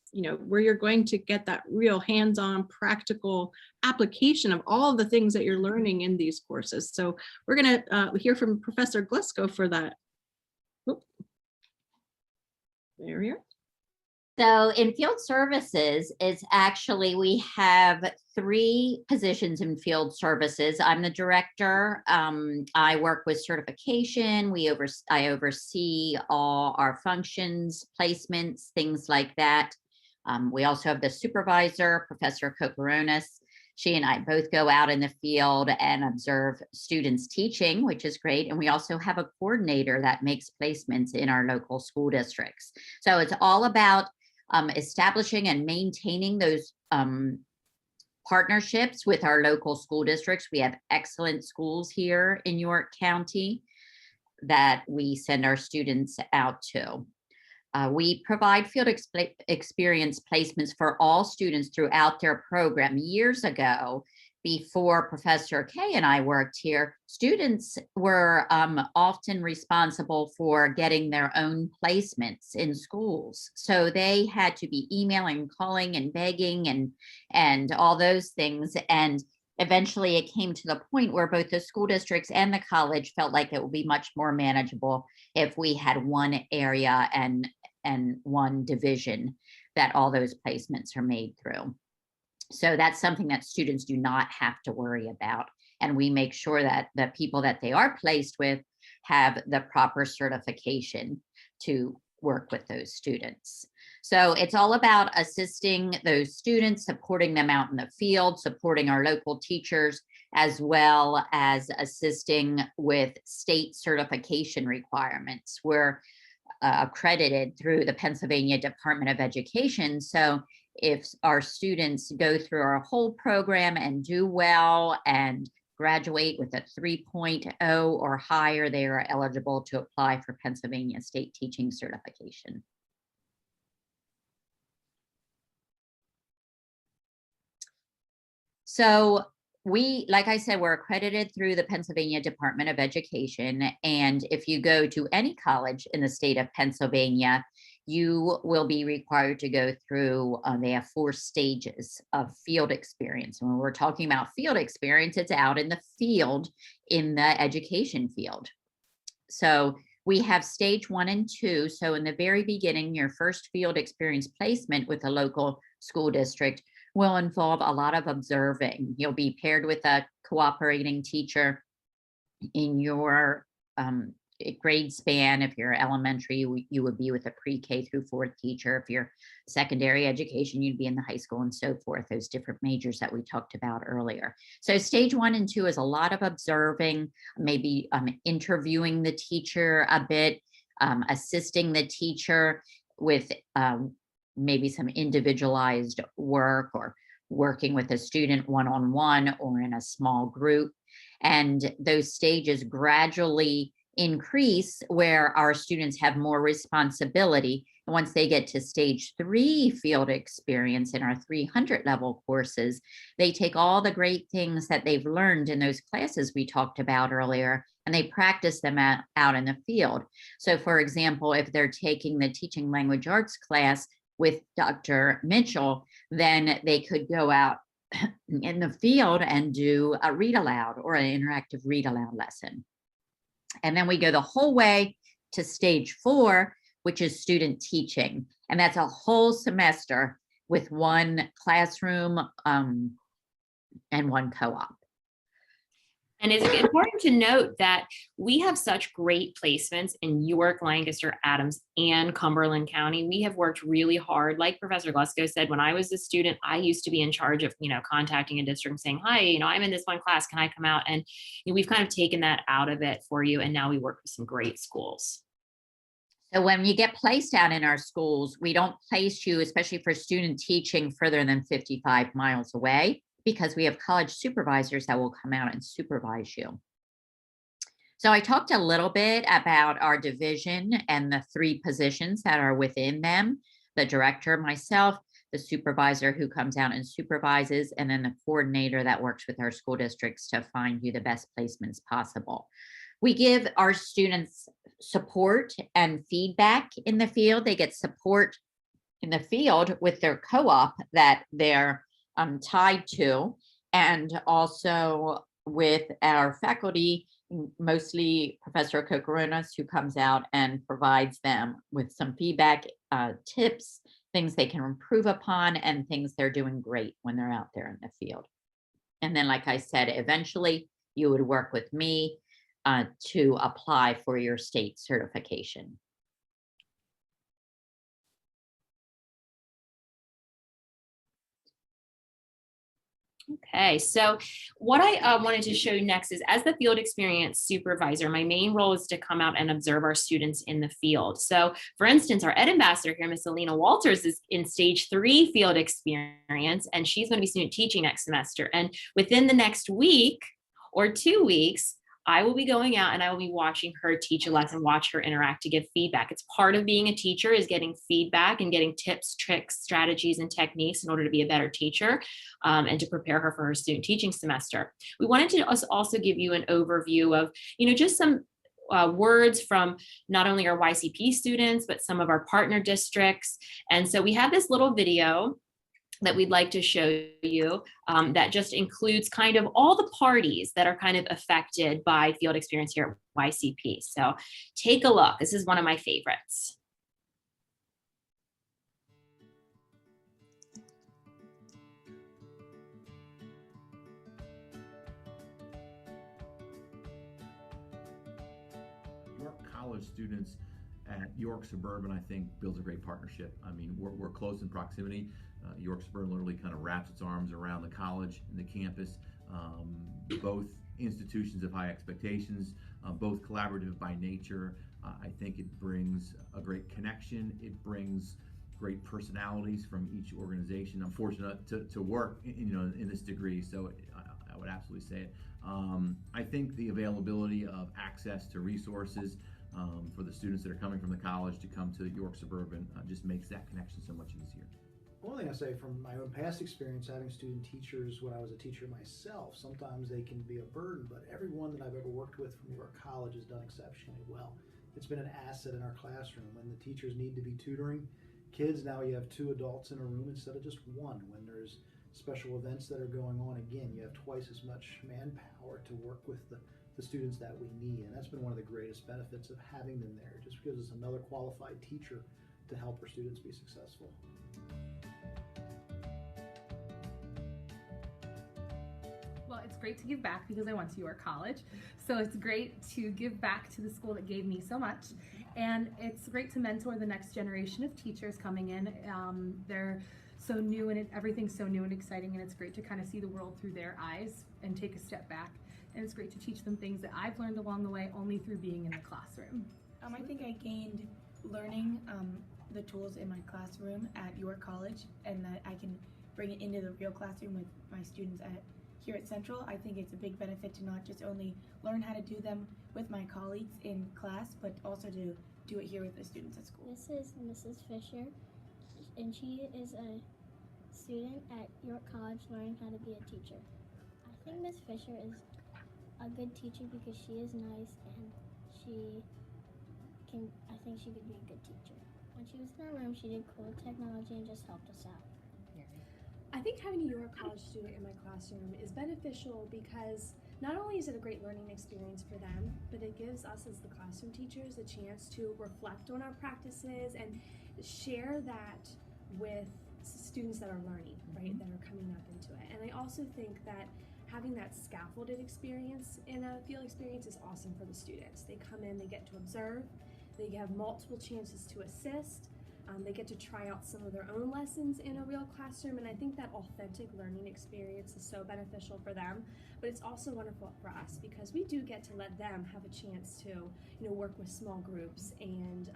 where you're going to get that real hands-on practical application of all of the things that you're learning in these courses. So we're going to hear from Professor Glusko for that. Oop. There we are. So in field services, it's actually, we have 3 positions in field services. I'm the director. I work with certification. I oversee all our functions, placements, things like that. We also have the supervisor, Professor Kokorunis. She and I both go out in the field and observe students teaching, which is great. And we also have a coordinator that makes placements in our local school districts. So it's all about establishing and maintaining those partnerships with our local school districts. We have excellent schools here in York County that we send our students out to. We provide field experience placements for all students throughout their program. Years ago, before Professor Kay and I worked here, students were often responsible for getting their own placements in schools. So they had to be emailing, calling, and begging, and all those things. And eventually it came to the point where both the school districts and the college felt like it would be much more manageable if we had one area and one division that all those placements are made through. So that's something that students do not have to worry about. And we make sure that the people that they are placed with have the proper certification to work with those students. So it's all about assisting those students, supporting them out in the field, supporting our local teachers, as well as assisting with state certification requirements. We're accredited through the Pennsylvania Department of Education. So if our students go through our whole program and do well and graduate with a 3.0 or higher, they are eligible to apply for Pennsylvania State Teaching Certification. So we, like I said, we're accredited through the Pennsylvania Department of Education. And if you go to any college in the state of Pennsylvania, you will be required to go through, they have 4 stages of field experience. And when we're talking about field experience, it's out in the field, in the education field. So we have stage 1 and 2. So in the very beginning, your first field experience placement with a local school district will involve a lot of observing. You'll be paired with a cooperating teacher in your grade span. If you're elementary, you would be with a pre-K through 4th teacher. If you're secondary education, you'd be in the high school and so forth, those different majors that we talked about earlier. So stage 1 and 2 is a lot of observing, maybe interviewing the teacher a bit, assisting the teacher with maybe some individualized work, or working with a student one-on-one or in a small group. And those stages gradually increase where our students have more responsibility. And once they get to stage 3 field experience in our 300 level courses, they take all the great things that they've learned in those classes we talked about earlier, and they practice them out in the field. So for example, if they're taking the teaching language arts class with Dr. Mitchell, then they could go out in the field and do a read aloud or an interactive read aloud lesson. And then we go the whole way to stage 4, which is student teaching. And that's a whole semester with 1 classroom and 1 co-op. And it's important to note that we have such great placements in York, Lancaster, Adams, and Cumberland County. We have worked really hard. Like Professor Glusko said, when I was a student, I used to be in charge of, contacting a district and saying, hi, I'm in this one class, can I come out? And we've kind of taken that out of it for you. And now we work with some great schools. So when you get placed out in our schools, we don't place you, especially for student teaching, further than 55 miles away, because we have college supervisors that will come out and supervise you. So I talked a little bit about our division and the 3 positions that are within them: the director, myself, the supervisor who comes out and supervises, and then the coordinator that works with our school districts to find you the best placements possible. We give our students support and feedback in the field. They get support in the field with their co-op that they're tied to, and also with our faculty, mostly Professor Cocaronas, who comes out and provides them with some feedback, tips, things they can improve upon, and things they're doing great when they're out there in the field. And then, like I said, eventually you would work with me to apply for your state certification. Okay, so what I wanted to show you next is, as the field experience supervisor, my main role is to come out and observe our students in the field. So for instance, our ed ambassador here, Miss Alina Walters, is in stage 3 field experience, and she's going to be student teaching next semester. And within the next week or 2 weeks, I will be going out and I will be watching her teach a lesson, watch her interact to give feedback. It's part of being a teacher, is getting feedback and getting tips, tricks, strategies, and techniques in order to be a better teacher, and to prepare her for her student teaching semester. We wanted to also give you an overview of, just some words from not only our YCP students, but some of our partner districts. And so we have this little video that we'd like to show you that just includes kind of all the parties that are kind of affected by field experience here at YCP. So take a look. This is one of my favorites. York College students at York Suburban, I think, builds a great partnership. I mean, we're close in proximity. York Suburban literally kind of wraps its arms around the college and the campus. Both institutions of high expectations, both collaborative by nature. I think it brings a great connection. It brings great personalities from each organization. I'm fortunate to work, in this degree, so I would absolutely say it. I think the availability of access to resources for the students that are coming from the college to come to York Suburban just makes that connection so much easier. One thing I say from my own past experience having student teachers when I was a teacher myself, sometimes they can be a burden, but everyone that I've ever worked with from York College has done exceptionally well. It's been an asset in our classroom. When the teachers need to be tutoring kids, now you have 2 adults in a room instead of just 1. When there's special events that are going on, again, you have twice as much manpower to work with the students that we need. And that's been one of the greatest benefits of having them there. It just gives us another qualified teacher to help our students be successful. Well, it's great to give back because I went to York College. So it's great to give back to the school that gave me so much. And it's great to mentor the next generation of teachers coming in. They're so new and everything's so new and exciting, and it's great to kind of see the world through their eyes and take a step back. And it's great to teach them things that I've learned along the way only through being in the classroom. I think I gained learning the tools in my classroom at York College, and that I can bring it into the real classroom with my students here at Central. I think it's a big benefit to not just only learn how to do them with my colleagues in class, but also to do it here with the students at school. This is Mrs. Fisher, and she is a student at York College learning how to be a teacher. I think Miss Fisher is a good teacher because she is nice, and I think she could be a good teacher. When she was in our room, she did cool technology and just helped us out. I think having a York College student in my classroom is beneficial because not only is it a great learning experience for them, but it gives us as the classroom teachers a chance to reflect on our practices and share that with students that are learning, right, that are coming up into it. And I also think that having that scaffolded experience in a field experience is awesome for the students. They come in, they get to observe, they have multiple chances to assist. They get to try out some of their own lessons in a real classroom, and I think that authentic learning experience is so beneficial for them. But it's also wonderful for us because we do get to let them have a chance to, work with small groups and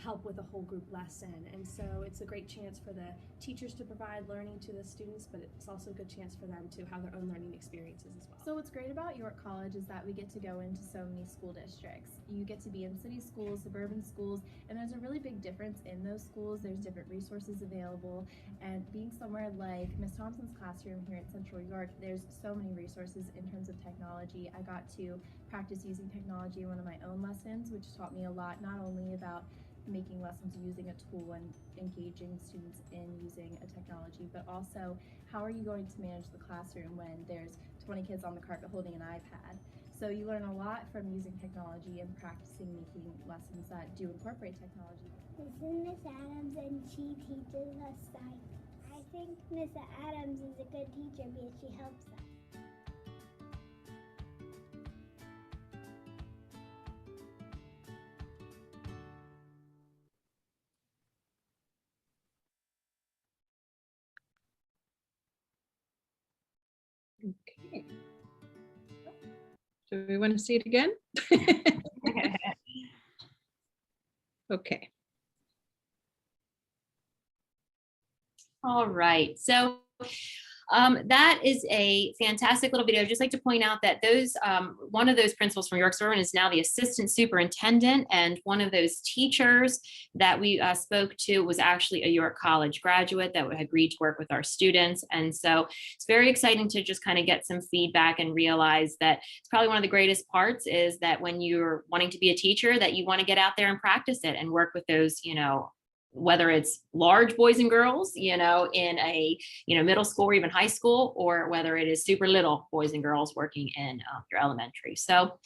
help with a whole group lesson. And so it's a great chance for the teachers to provide learning to the students, but it's also a good chance for them to have their own learning experiences as well. So what's great about York College is that we get to go into so many school districts. You get to be in city schools, suburban schools, and there's a really big difference in those schools. There's different resources available, and being somewhere like Miss Thompson's classroom here at Central York, there's so many resources in terms of technology. I got to practice using technology in one of my own lessons, which taught me a lot, not only about making lessons using a tool and engaging students in using a technology, but also how are you going to manage the classroom when there's 20 kids on the carpet holding an iPad. So you learn a lot from using technology and practicing making lessons that do incorporate technology. This is Miss Adams, and she teaches us science. I think Miss Adams is a good teacher because she helps us. Okay. Do we want to see it again? Okay. All right. So that is a fantastic little video. I'd just like to point out that those one of those principals from York Suburban is now the assistant superintendent, and one of those teachers that we spoke to was actually a York College graduate that agreed to work with our students. And so it's very exciting to just kind of get some feedback and realize that it's probably one of the greatest parts is that when you're wanting to be a teacher, that you want to get out there and practice it and work with those, whether it's large boys and girls, in a, middle school or even high school, or whether it is super little boys and girls working in your elementary. So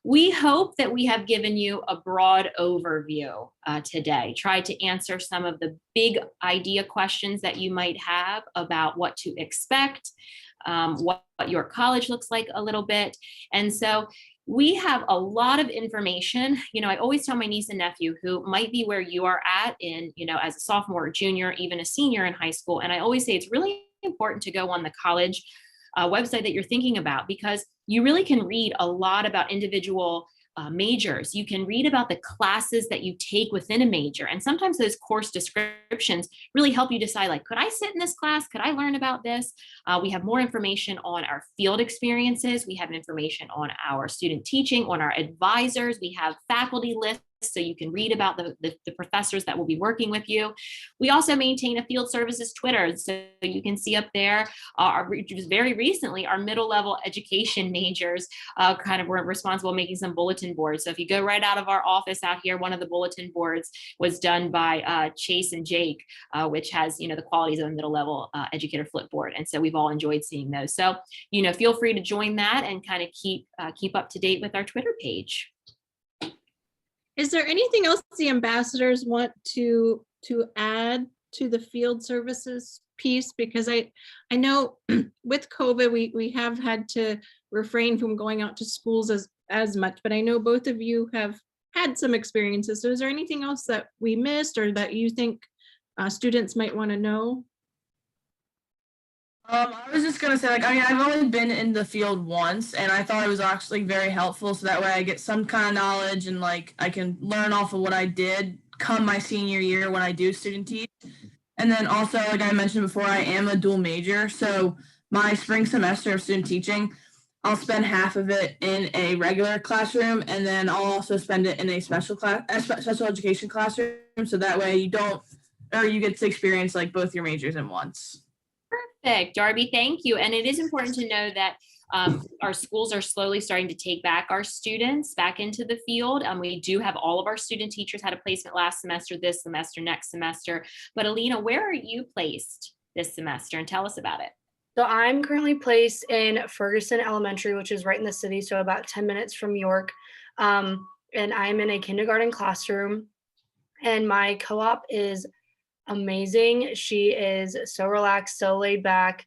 we hope that we have given you a broad overview today, tried to answer some of the big idea questions that you might have about what to expect, what your college looks like a little bit. And so we have a lot of information. I always tell my niece and nephew who might be where you are at in, as a sophomore or junior, even a senior in high school. And I always say it's really important to go on the college website that you're thinking about, because you really can read a lot about individual majors. You can read about the classes that you take within a major. And sometimes those course descriptions really help you decide, like, could I sit in this class? Could I learn about this? We have more information on our field experiences. We have information on our student teaching, on our advisors. We have faculty lists, so you can read about the professors that will be working with you. We also maintain a field services Twitter, so you can see up there, just very recently, our middle level education majors kind of were responsible making some bulletin boards. So if you go right out of our office out here, one of the bulletin boards was done by Chase and Jake, which has, the qualities of a middle level educator flipboard. And so we've all enjoyed seeing those. So, feel free to join that and kind of keep up to date with our Twitter page. Is there anything else the ambassadors want to add to the field services piece? Because I know with COVID, we have had to refrain from going out to schools as much, but I know both of you have had some experiences. So is there anything else that we missed or that you think students might want to know? I was just gonna say, I've only been in the field once, and I thought it was actually very helpful. So that way, I get some kind of knowledge, and I can learn off of what I did come my senior year when I do student teach. And then also, like I mentioned before, I am a dual major, so my spring semester of student teaching, I'll spend half of it in a regular classroom, and then I'll also spend it in a special education classroom. So that way, you get to experience both your majors in once. Perfect, Darby, thank you. And it is important to know that our schools are slowly starting to take back our students back into the field. We do have all of our student teachers had a placement last semester, this semester, next semester. But Alina, where are you placed this semester? And tell us about it. So I'm currently placed in Ferguson Elementary, which is right in the city, so about 10 minutes from York. And I'm in a kindergarten classroom. And my co-op is amazing. She is so relaxed, so laid back.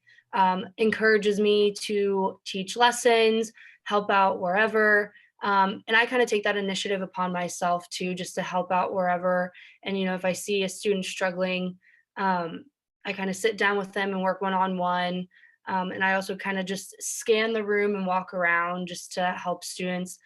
encourages me to teach lessons, help out wherever. And I kind of take that initiative upon myself too, just to help out wherever. And, if I see a student struggling, I kind of sit down with them and work one-on-one. And I also kind of just scan the room and walk around just to help students.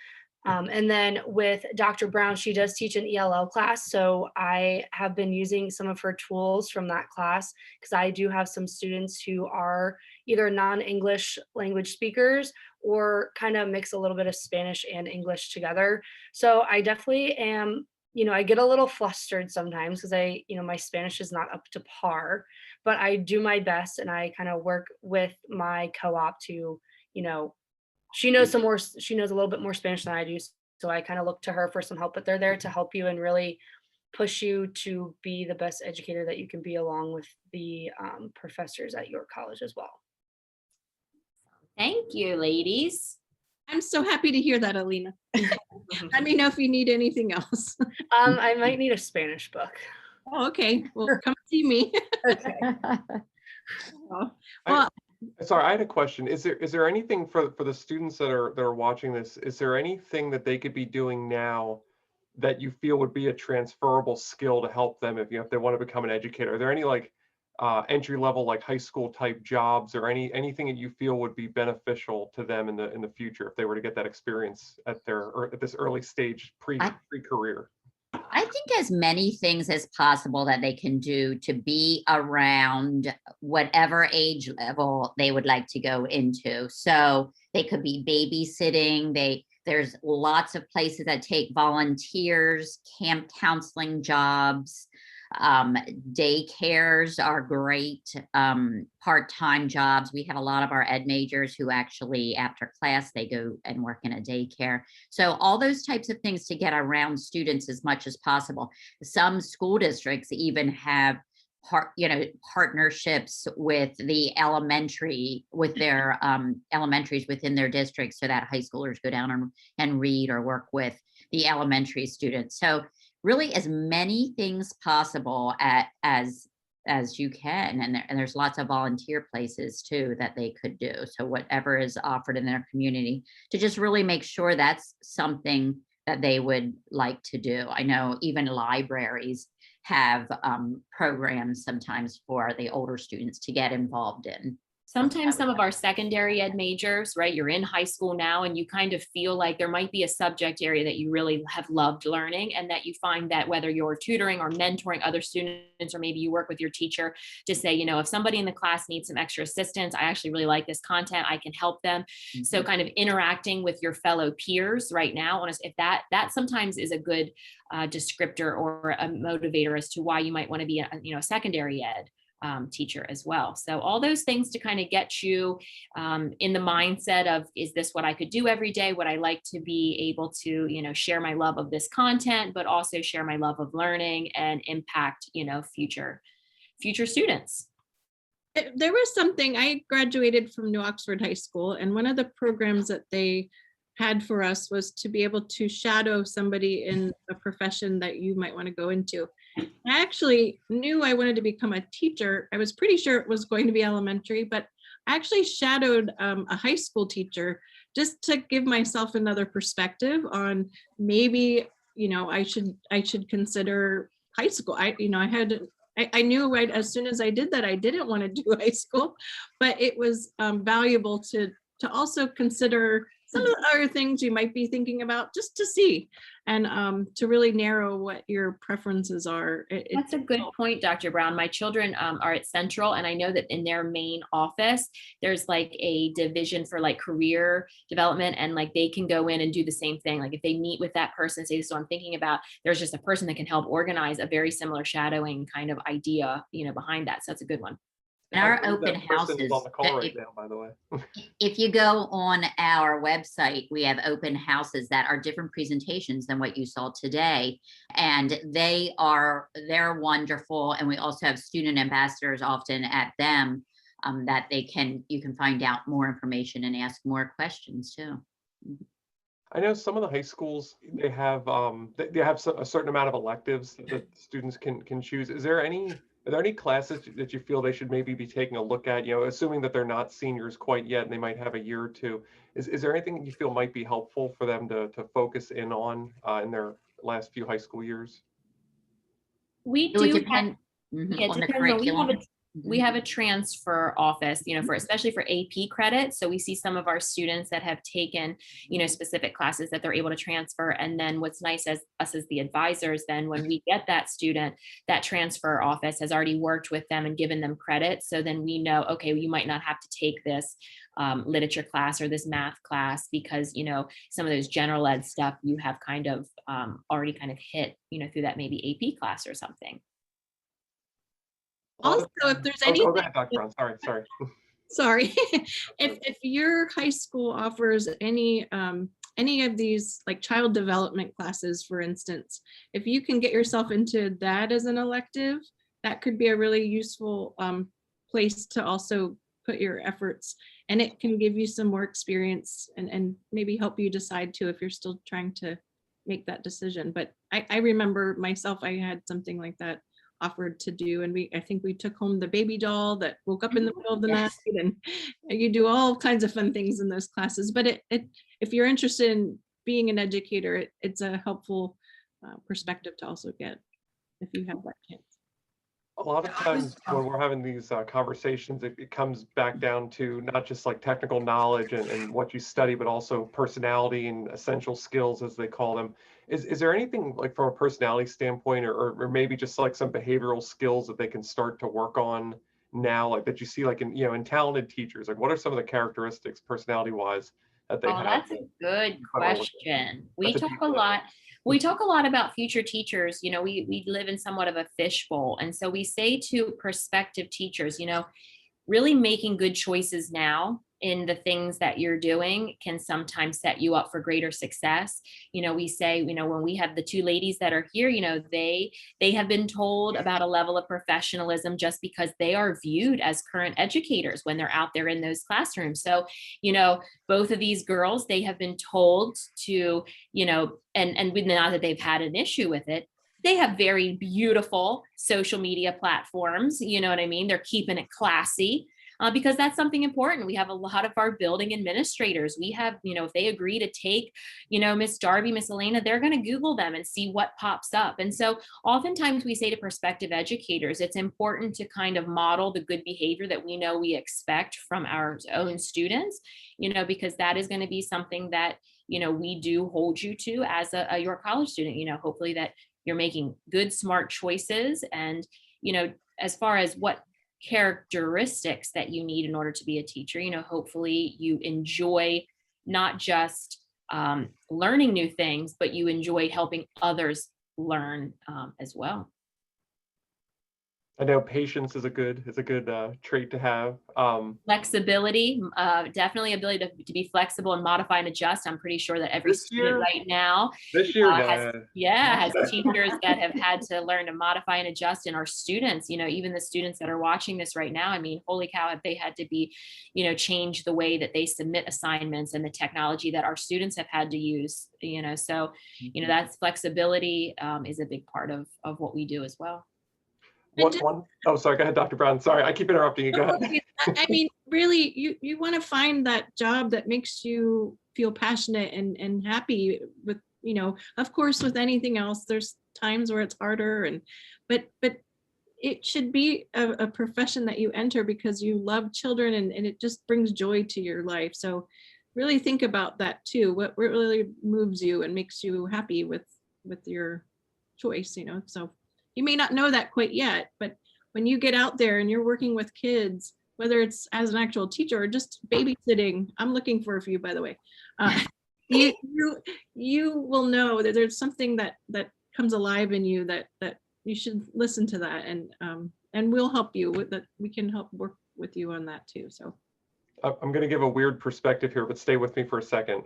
And then with Dr. Brown, she does teach an ELL class. So I have been using some of her tools from that class because I do have some students who are either non-English language speakers or kind of mix a little bit of Spanish and English together. So I definitely am, I get a little flustered sometimes because my Spanish is not up to par, but I do my best and I kind of work with my co-op to, she knows she knows a little bit more Spanish than I do. So I kind of look to her for some help, but they're there to help you and really push you to be the best educator that you can be, along with the professors at York College as well. Thank you, ladies. I'm so happy to hear that, Alina. Let me know if you need anything else. I might need a Spanish book. Oh, okay. Well, come see me. Okay. Well, Sorry, I had a question. Is there anything for the students that are watching this? Is there anything that they could be doing now that you feel would be a transferable skill to help them if they want to become an educator? Are there any like entry level like high school type jobs or anything that you feel would be beneficial to them in the future if they were to get that experience at this early stage pre-career? I think as many things as possible that they can do to be around whatever age level they would like to go into. So they could be babysitting. There's lots of places that take volunteers, camp counseling jobs. Daycares are great, part-time jobs. We have a lot of our ed majors who actually after class, they go and work in a daycare. So all those types of things to get around students as much as possible. Some school districts even have partnerships with the with their elementaries within their district so that high schoolers go down and read or work with the elementary students. So really as many things possible as you can. And there's lots of volunteer places too that they could do. So whatever is offered in their community to just really make sure that's something that they would like to do. I know even libraries have programs sometimes for the older students to get involved in. Sometimes some of our secondary ed majors, right? You're in high school now and you kind of feel like there might be a subject area that you really have loved learning, and that you find that whether you're tutoring or mentoring other students, or maybe you work with your teacher to say, if somebody in the class needs some extra assistance, I actually really like this content, I can help them. Mm-hmm. So kind of interacting with your fellow peers right now, if that sometimes is a good descriptor or a motivator as to why you might want to be a secondary ed teacher as well. So all those things to kind of get you in the mindset of, is this what I could do every day? Would I like to be able to, share my love of this content, but also share my love of learning and impact, future students? There was something, I graduated from New Oxford High School, and one of the programs that they had for us was to be able to shadow somebody in a profession that you might want to go into. I actually knew I wanted to become a teacher. I was pretty sure it was going to be elementary, but I actually shadowed a high school teacher just to give myself another perspective on maybe, I should consider high school. I knew right as soon as I did that, I didn't want to do high school, but it was valuable to also consider some of the other things you might be thinking about, just to see and to really narrow what your preferences are. That's a good point, Dr. Brown. My children are at Central, and I know that in their main office, there's like a division for like career development, and like they can go in and do the same thing. Like if they meet with that person, say, so I'm thinking about, there's just a person that can help organize a very similar shadowing kind of idea, behind that. So that's a good one. And our open houses, on the call right now, by the way. If you go on our website, we have open houses that are different presentations than what you saw today. And they're wonderful. And we also have student ambassadors often at them that you can find out more information and ask more questions too. I know some of the high schools, they have a certain amount of electives that students can choose. Is there any Are there any classes that you feel they should maybe be taking a look at, assuming that they're not seniors quite yet and they might have a year or two? Is there anything that you feel might be helpful for them to focus in on in their last few high school years? We It would do depend Yeah, it on the depends on, curriculum. we have a transfer office, for, especially for AP credit. So we see some of our students that have taken, specific classes that they're able to transfer. And then what's nice as us as the advisors, then when we get that student, that transfer office has already worked with them and given them credit. So then we know, okay, well, you might not have to take this literature class or this math class because, some of those general ed stuff you have kind of already kind of hit, through that maybe AP class or something. Also, if there's Go anything, ahead, Dr. Brown. Sorry. sorry, if your high school offers any of these like child development classes, for instance, if you can get yourself into that as an elective, that could be a really useful place to also put your efforts, and it can give you some more experience and maybe help you decide too if you're still trying to make that decision. But I remember myself, I had something like that offered to do, and I think we took home the baby doll that woke up in the middle of the night, and you do all kinds of fun things in those classes. But if you're interested in being an educator, it's a helpful perspective to also get if you have that chance. A lot of times when we're having these conversations, it comes back down to not just like technical knowledge and what you study, but also personality and essential skills, as they call them. Is there anything like from a personality standpoint, or maybe just like some behavioral skills that they can start to work on now, like that you see like in talented teachers? Like what are some of the characteristics personality wise that they Oh, have? that's a good question. We That's a talk deep a one. lot. We talk a lot about future teachers. We live in somewhat of a fishbowl. And so we say to prospective teachers, really making good choices now in the things that you're doing can sometimes set you up for greater success. We say, when we have the two ladies that are here, they have been told about a level of professionalism just because they are viewed as current educators when they're out there in those classrooms. So, both of these girls, they have been told to, and not that they've had an issue with it, they have very beautiful social media platforms. You know what I mean? They're keeping it classy because that's something important. We have a lot of our building administrators. We have, if they agree to take, Miss Darby, Miss Elena, they're going to Google them and see what pops up. And so oftentimes we say to prospective educators, it's important to kind of model the good behavior that we know we expect from our own students, because that is going to be something that, we do hold you to as a York College student, hopefully that you're making good, smart choices. And, as far as what characteristics that you need in order to be a teacher, hopefully you enjoy not just learning new things, but you enjoy helping others learn as well. I know patience is a good trait to have. Flexibility, definitely ability to be flexible and modify and adjust. I'm pretty sure that every student right now has teachers that have had to learn to modify and adjust. And our students, even the students that are watching this right now, I mean, holy cow, have they had to be, change the way that they submit assignments and the technology that our students have had to use, so, that's flexibility is a big part of what we do as well. Oh, sorry, go ahead, Dr. Brown. Sorry, I keep interrupting you. Go ahead. I mean, really, you want to find that job that makes you feel passionate and happy with, of course, with anything else, there's times where it's harder but it should be a profession that you enter because you love children and it just brings joy to your life. So really think about that too. What really moves you and makes you happy with your choice, so. You may not know that quite yet, but when you get out there and you're working with kids, whether it's as an actual teacher or just babysitting, I'm looking for a few, by the way, you will know that there's something that comes alive in you that you should listen to that, and we'll help you with that. We can help work with you on that too. So I'm going to give a weird perspective here, but stay with me for a second.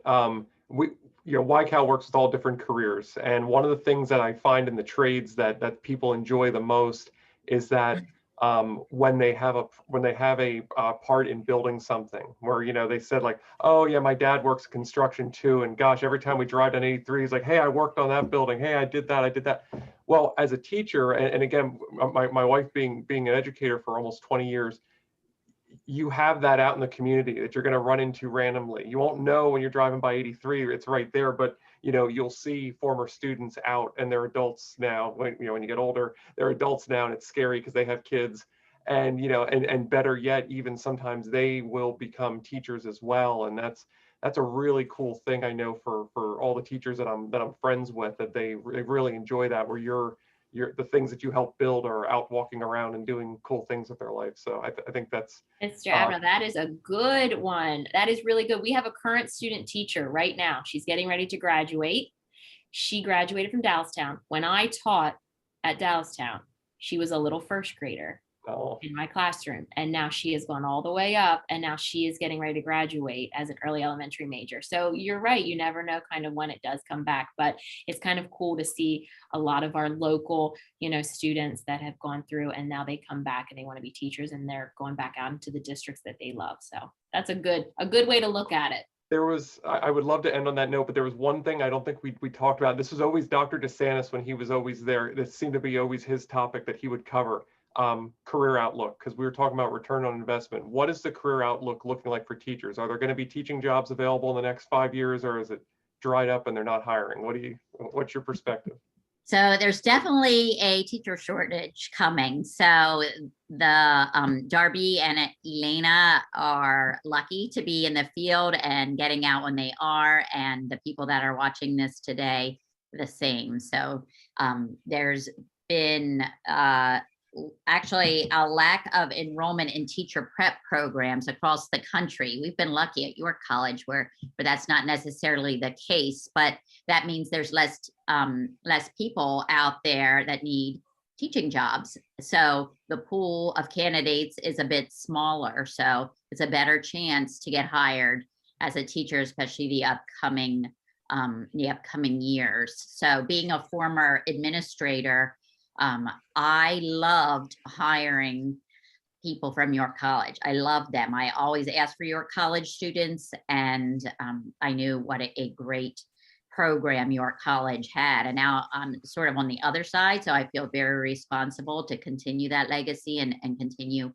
YCal works with all different careers. And one of the things that I find in the trades that people enjoy the most is that when they have a part in building something where, they said like, oh yeah, my dad works construction too. And gosh, every time we drive down 83, he's like, hey, I worked on that building. Hey, I did that. Well, as a teacher, and again, my wife being an educator for almost 20 years, you have that out in the community that you're going to run into randomly. You won't know when you're driving by 83, it's right there, but you'll see former students out, and they're adults now. When you get older, they're adults now, and it's scary because they have kids. And and better yet, even sometimes they will become teachers as well. And that's a really cool thing. I know for all the teachers that I'm friends with, that they really enjoy that, where you're the things that you help build are out walking around and doing cool things with their life. So I think that's Mr. Abner, that is a good one. That is really good. We have a current student teacher right now. She's getting ready to graduate. She graduated from Dallastown. When I taught at Dallastown, she was a little first grader in my classroom. And now she has gone all the way up, and now she is getting ready to graduate as an early elementary major. So you're right. You never know kind of when it does come back, but it's kind of cool to see a lot of our local, students that have gone through, and now they come back and they want to be teachers, and they're going back out into the districts that they love. So that's a good way to look at it. There was, I would love to end on that note, but there was one thing I don't think we talked about. This was always Dr. DeSantis when he was always there. This seemed to be always his topic that he would cover. Career outlook, because we were talking about return on investment. What is the career outlook looking like for teachers? Are there going to be teaching jobs available in the next 5 years, or is it dried up and they're not hiring? What's your perspective? So there's definitely a teacher shortage coming. So the Darby and Elena are lucky to be in the field and getting out when they are, and the people that are watching this today, the same. So there's been actually a lack of enrollment in teacher prep programs across the country. We've been lucky at York College where that's not necessarily the case, but that means there's less people out there that need teaching jobs. So the pool of candidates is a bit smaller. So it's a better chance to get hired as a teacher, especially the upcoming years. So being a former administrator, I loved hiring people from York College. I loved them. I always asked for York College students, and I knew what a great program York College had. And now I'm sort of on the other side, so I feel very responsible to continue that legacy and continue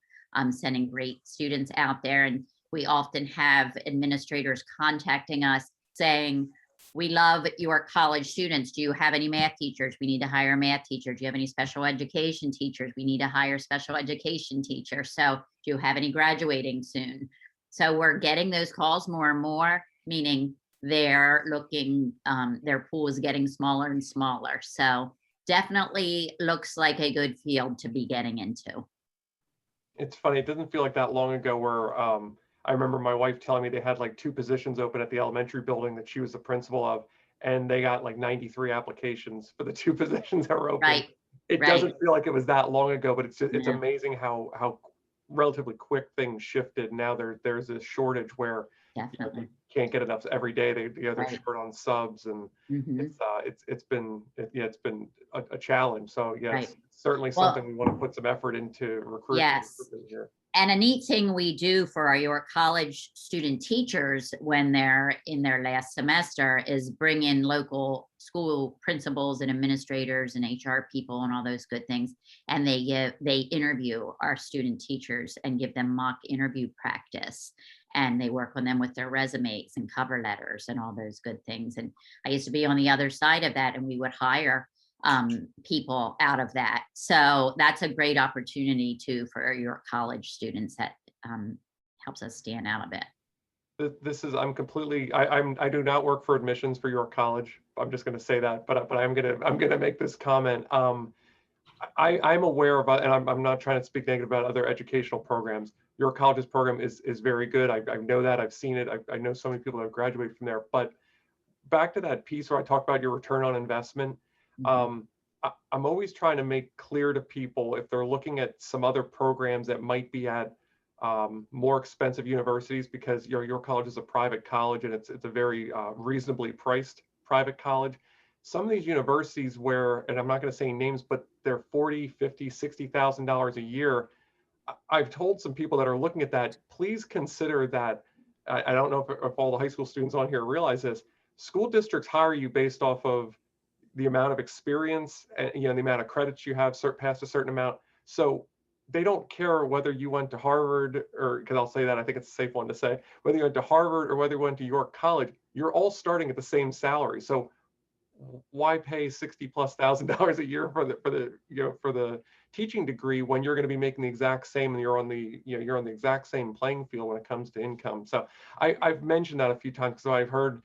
sending great students out there. And we often have administrators contacting us saying, we love your college students. Do you have any math teachers? We need to hire a math teacher. Do you have any special education teachers? We need to hire special education teachers. So do you have any graduating soon? So we're getting those calls more and more, meaning they're looking, their pool is getting smaller and smaller. So definitely looks like a good field to be getting into. It's funny. It doesn't feel like that long ago where I remember my wife telling me they had like 2 positions open at the elementary building that she was the principal of, and they got like 93 applications for the 2 positions that were open. Right. It doesn't feel like it was that long ago, but it's amazing how relatively quick things shifted. Now there's this shortage where you can't get enough every day. They're short on subs, and it's been a challenge. So it's certainly something we want to put some effort into recruiting. Yes. Here. And a neat thing we do for our York College student teachers when they're in their last semester is bring in local school principals and administrators and HR people and all those good things. And they interview our student teachers and give them mock interview practice. And they work on them with their resumes and cover letters and all those good things. And I used to be on the other side of that, and we would hire people out of that. So that's a great opportunity too for your college students that helps us stand out a bit. This is, I'm completely, I do not work for admissions for York College. I'm just going to say that, but I'm going to make this comment. I'm aware of, and I'm not trying to speak negative about other educational programs. York College's program is very good. I know that, I've seen it. I know so many people that have graduated from there, but back to that piece where I talk about your return on investment. I'm always trying to make clear to people, if they're looking at some other programs that might be at more expensive universities, because your college is a private college and it's a very reasonably priced private college. Some of these universities where, and I'm not going to say names, but they're $40,000, $50,000, $60,000 a year. I've told some people that are looking at that, please consider that. I don't know if all the high school students on here realize this. School districts hire you based off of the amount of experience and, you know, the amount of credits you have past a certain amount. So they don't care whether you went to Harvard, or, because I'll say that, I think it's a safe one to say, whether you went to Harvard or whether you went to York College, you're all starting at the same salary. So why pay $60,000+ a year for the teaching degree when you're going to be making the exact same, and you're on the exact same playing field when it comes to income. So I've mentioned that a few times, so I've heard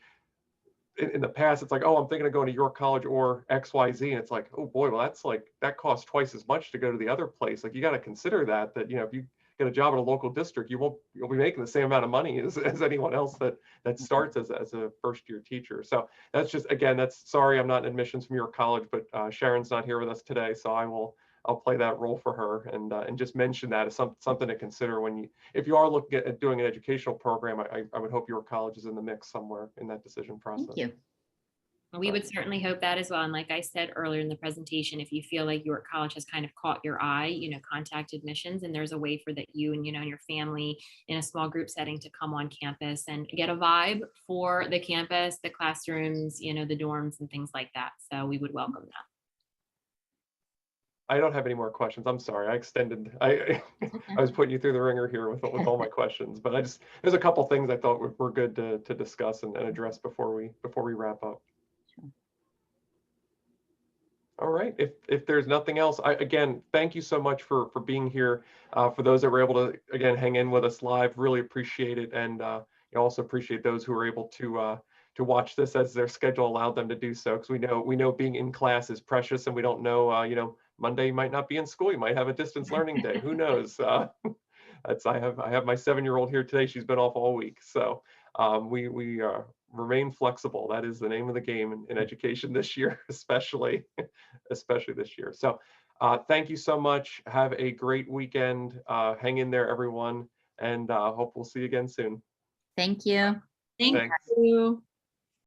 in the past, it's like, oh, I'm thinking of going to York College or XYZ. And it's like, oh boy, well, that costs twice as much to go to the other place. Like, you got to consider that, you know, if you get a job at a local district, you'll be making the same amount of money as anyone else that starts as a first year teacher. So that's just, again, sorry, I'm not in admissions from York College, but Sharon's not here with us today. So I'll play that role for her, and just mention that as something to consider if you are looking at doing an educational program. I would hope York College is in the mix somewhere in that decision process. Thank you. We would certainly hope that as well. And like I said earlier in the presentation, if you feel like York College has kind of caught your eye, you know, contact admissions, and there's a way for that you and, you know, and your family in a small group setting to come on campus and get a vibe for the campus, the classrooms, you know, the dorms and things like that. So we would welcome that. I don't have any more questions. I'm sorry. I was putting you through the ringer here with all my questions, but there's a couple things I thought were good to discuss and address before we wrap up. Sure. All right. If there's nothing else, again, thank you so much for being here. For those that were able to, again, hang in with us live, really appreciate it. And also appreciate those who were able to watch this as their schedule allowed them to do so, because we know being in class is precious, and we don't know, Monday you might not be in school, you might have a distance learning day, who knows. I have my 7-year-old here today. She's been off all week, so we remain flexible. That is the name of the game in education this year, especially this year. So thank you so much. Have a great weekend. Hang in there, everyone, and hope we'll see you again soon. Thank you. Thank you.